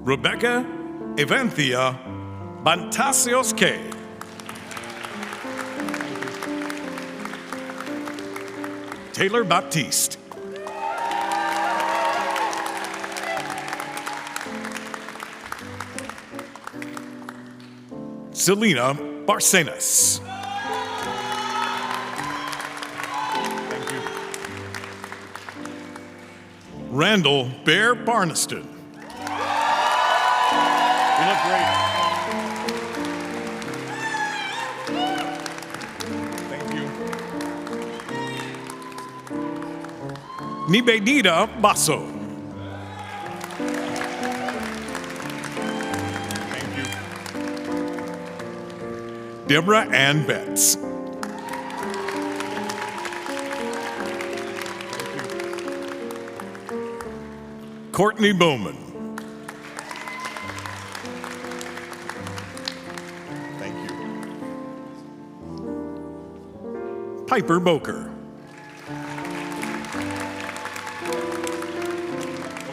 Rebecca Evanthia Bantasios K. Taylor Baptiste. Selena Barcenas. Thank you. Randall Bear Barneston. You look great. Thank you. Nibedida Basso. Thank you. Deborah Ann Betts. Courtney Bowman. Thank you. Piper Boker. Oh,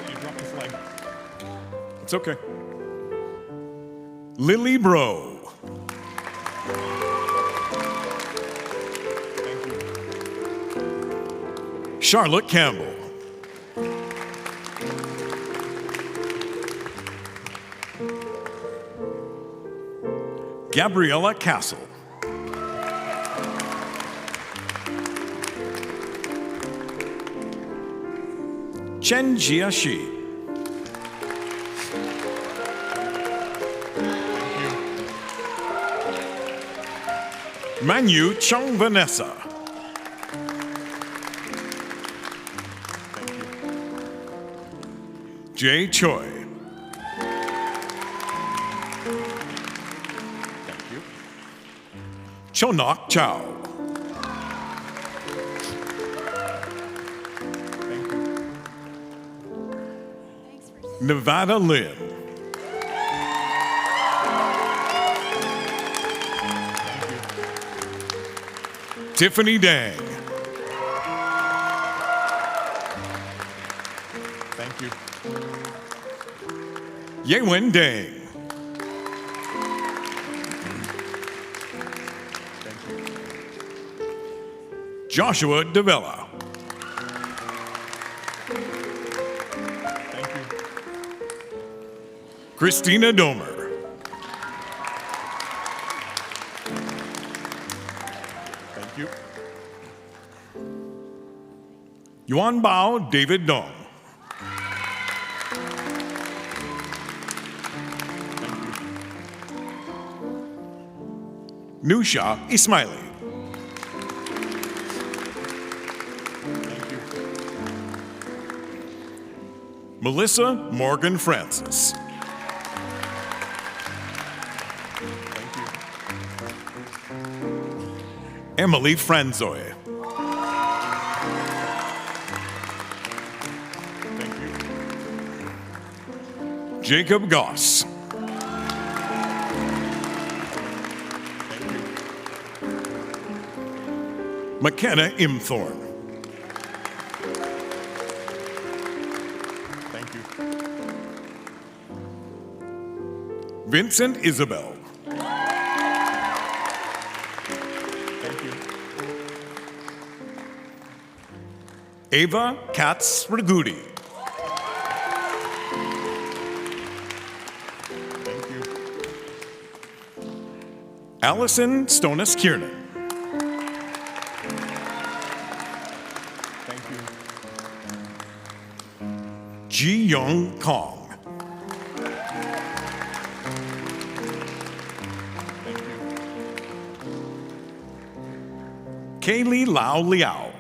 you dropped the flag. It's okay. Lily Bro. Thank you. Charlotte Campbell. Gabriella Castle. Chen Jiaxi. Manu Chung Vanessa. Thank you. Jay Choi. Chonok Chow. Thank you. Nevada Lynn. Thank you. Tiffany Dang. Thank you. Yewen Dang. Joshua DeVella. Thank you. Christina Domer. Thank you. Yuan Bao David Dong. Thank you. Nusha Ismaili. Melissa Morgan Francis. Thank you. Emily Franzoy. Thank you. Jacob Goss. Thank you. McKenna Imthorne. Vincent Isabel. Thank you. Ava Katz Ragudi. Thank you. Allison Stonis Kiernan. Thank you. Ji Young Kong. Kaylee Lau Liao.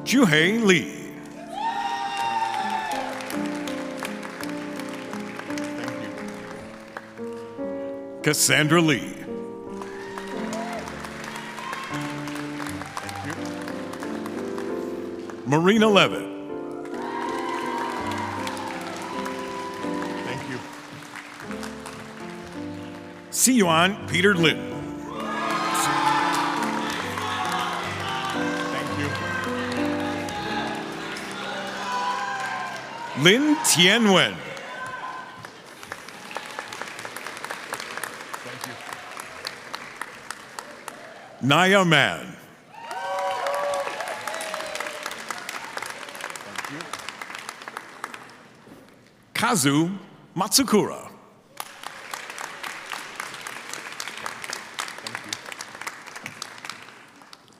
Juhei Lee. Thank you. Cassandra Lee. Thank you. Marina Levitt. Siyuan Peter Lin. Thank you. Lin Tianwen. Thank you. Naya Man. Thank you. Kazu Matsukura.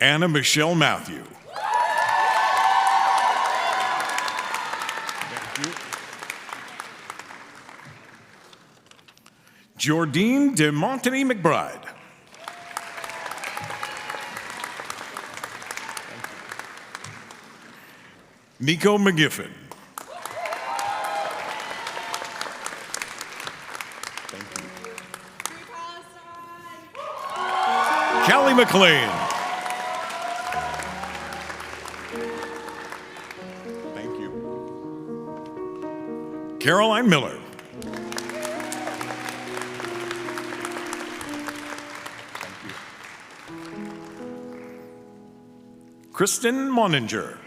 Anna Michelle Matthew. Thank you. Jordine de Montagny McBride. Nico McGiffin. Thank you. Callie McLean. Caroline Miller. Thank you. Kristen Moninger.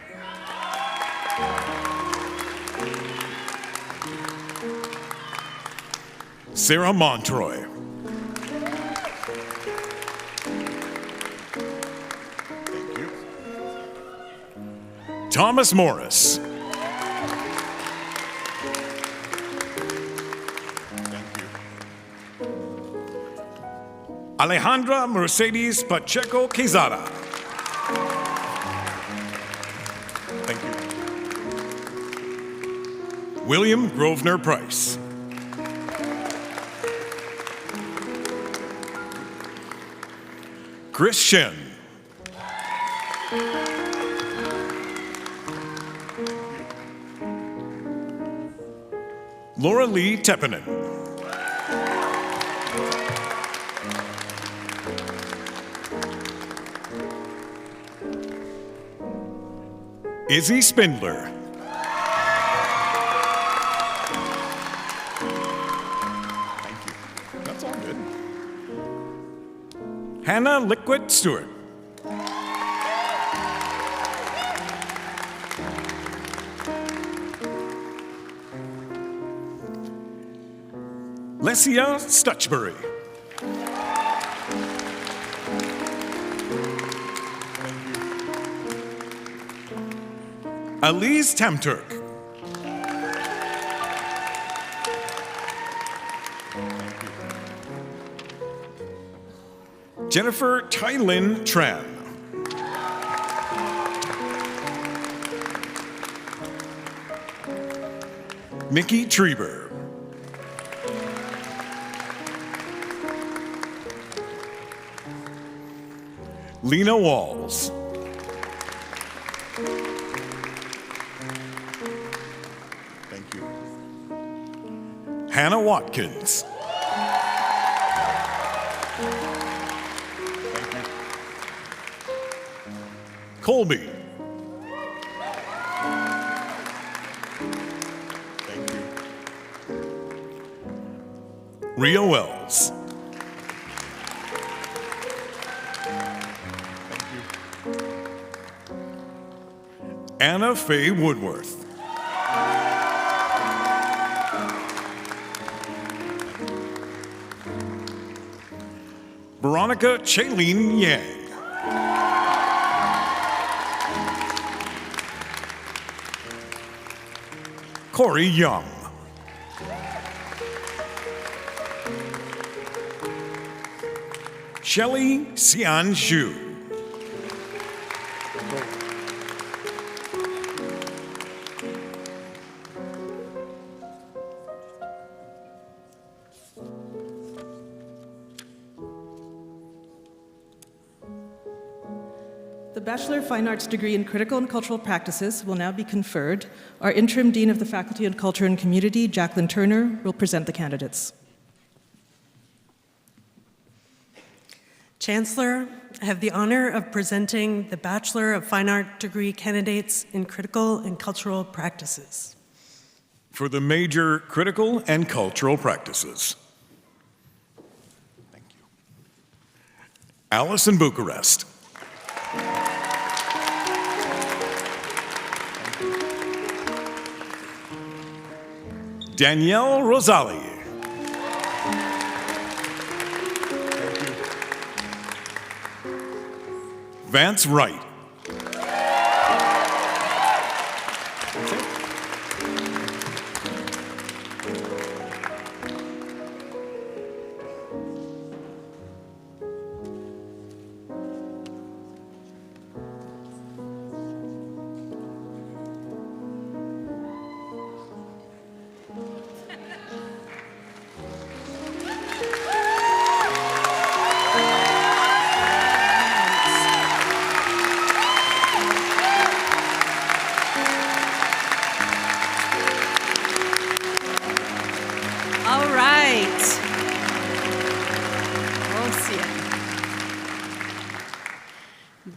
Sarah Montroy. Thank you. Thomas Morris. Alejandra Mercedes Pacheco Quezada. Thank you. William Grosvenor Price. Chris Shen. Laura Lee Teppanen. Izzy Spindler. Thank you. That's all good. Hannah Liquid Stewart. Lesia Stutchbury. Elise Tamturk. Jennifer Tylin Tran. Nikki Trieber. Lena Walls. Thank you. Hannah Watkins. Thank you. Colby. Thank you. Rhea Wells. Thank you. Anna Faye Woodworth. Veronica Chaylene Yang. Corey Young. Shelley Xian Xu. The Bachelor of Fine Arts degree in Critical and Cultural Practices will now be conferred. Our Interim Dean of the Faculty of Culture and Community, Jacqueline Turner, will present the candidates. Chancellor, I have the honor of presenting the Bachelor of Fine Art degree candidates in Critical and Cultural Practices. For the major Critical and Cultural Practices. Allison Bucharest. Danielle Rosali. Vance Wright. All right. We'll see it.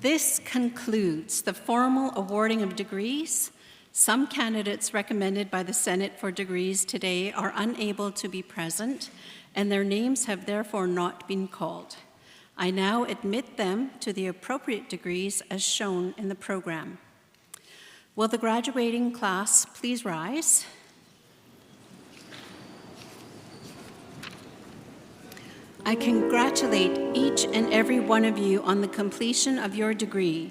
This concludes the formal awarding of degrees. Some candidates recommended by the Senate for degrees today are unable to be present, and their names have therefore not been called. I now admit them to the appropriate degrees as shown in the program. Will the graduating class please rise? I congratulate each and every one of you on the completion of your degree.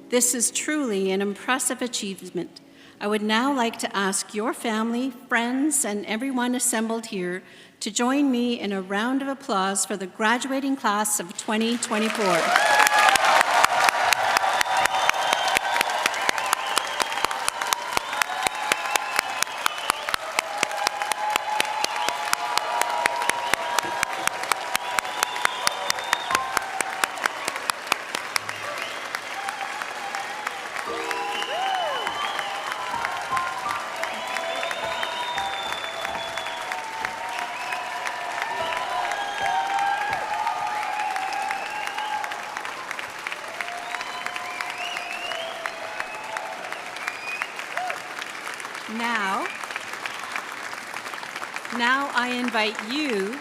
This is truly an impressive achievement. I would now like to ask your family, friends, and everyone assembled here to join me in a round of applause for the graduating class of 2024. Now I invite you,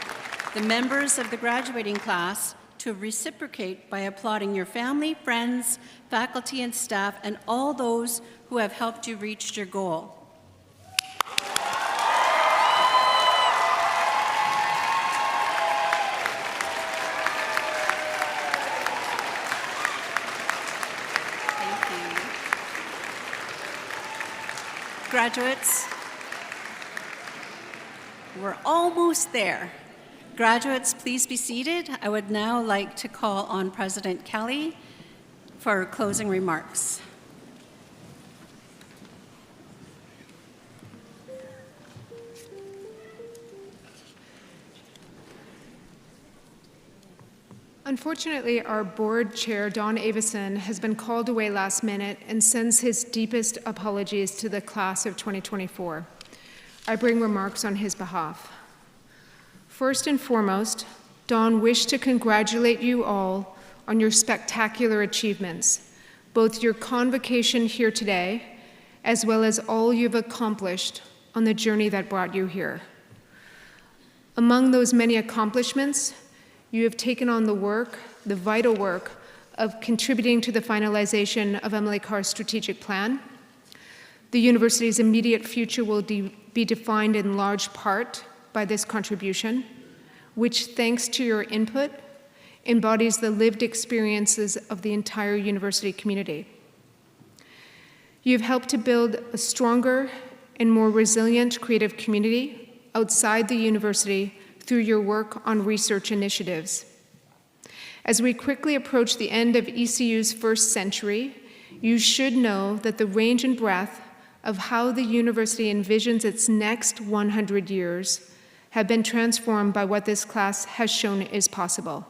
the members of the graduating class, to reciprocate by applauding your family, friends, faculty and staff, and all those who have helped you reach your goal. Thank you. Graduates, we're almost there. Graduates, please be seated. I would now like to call on President Kelly for closing remarks. Unfortunately, our board chair, Don Avison, has been called away last minute and sends his deepest apologies to the class of 2024. I bring remarks on his behalf. First and foremost, Don wished to congratulate you all on your spectacular achievements, both your convocation here today, as well as all you've accomplished on the journey that brought you here. Among those many accomplishments, you have taken on the work, the vital work, of contributing to the finalization of Emily Carr's strategic plan. The university's immediate future will be defined in large part by this contribution, which, thanks to your input, embodies the lived experiences of the entire university community. You've helped to build a stronger and more resilient creative community outside the university through your work on research initiatives. As we quickly approach the end of ECU's first century, you should know that the range and breadth of how the university envisions its next 100 years have been transformed by what this class has shown is possible.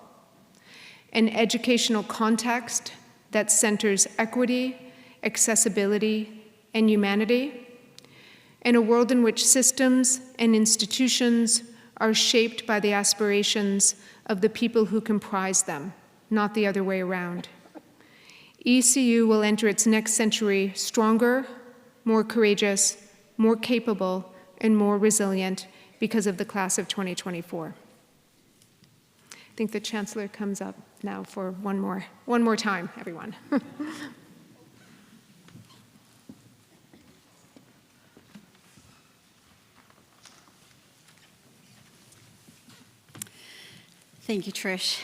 An educational context that centers equity, accessibility, and humanity, in a world in which systems and institutions are shaped by the aspirations of the people who comprise them, not the other way around. ECU will enter its next century stronger, more courageous, more capable, and more resilient because of the class of 2024. I think the Chancellor comes up. now for one more time, everyone. Thank you, Trish.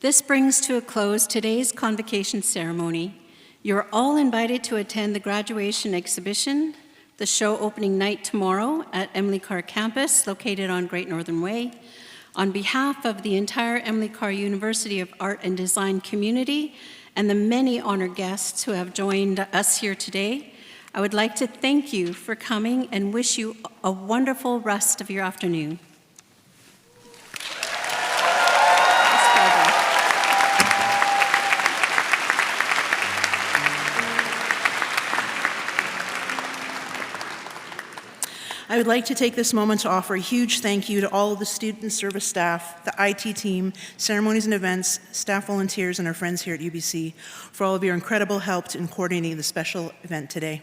This brings to a close today's convocation ceremony. You're all invited to attend the graduation exhibition, the show opening night tomorrow at Emily Carr campus, located on Great Northern Way. On behalf of the entire Emily Carr University of Art and Design community and the many honored guests who have joined us here today, I would like to thank you for coming and wish you a wonderful rest of your afternoon. I would like to take this moment to offer a huge thank you to all of the student service staff, the IT team, ceremonies and events, staff volunteers, and our friends here at UBC for all of your incredible help in coordinating the special event today.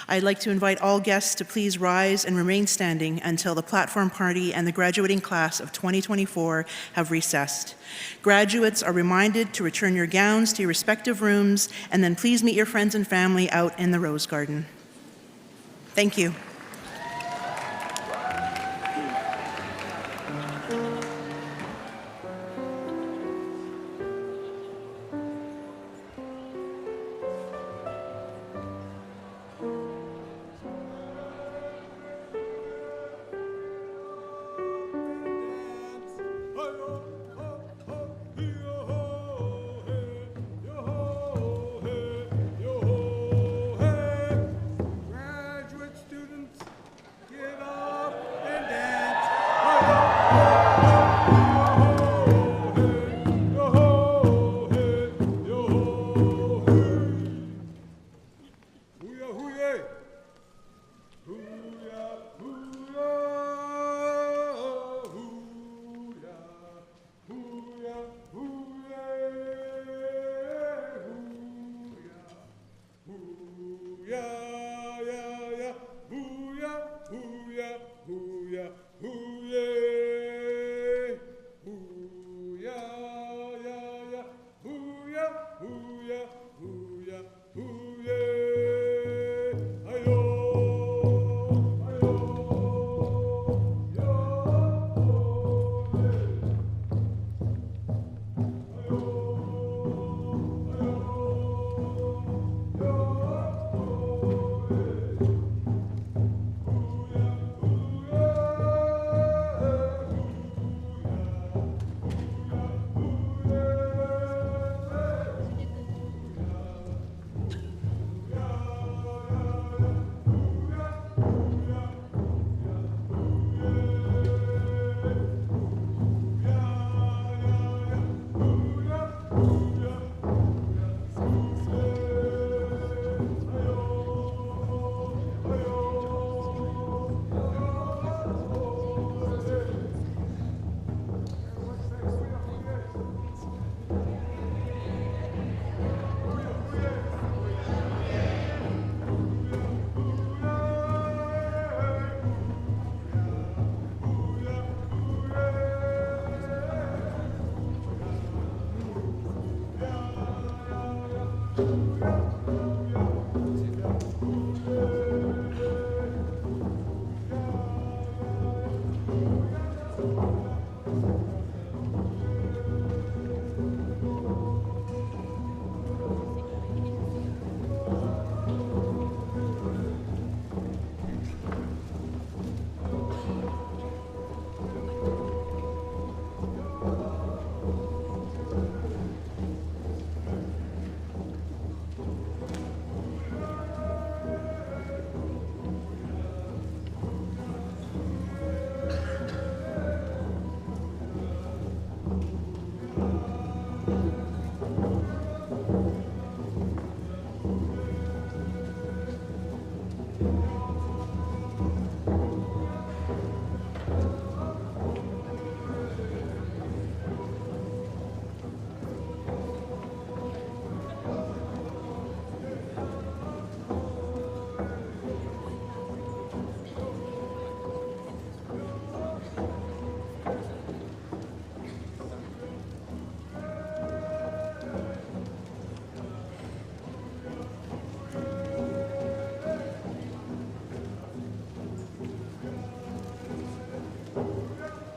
I'd like to invite all guests to please rise and remain standing until the platform party and the graduating class of 2024 have recessed. Graduates are reminded to return your gowns to your respective rooms, and then please meet your friends and family out in the Rose Garden. Thank you.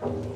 Thank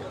you.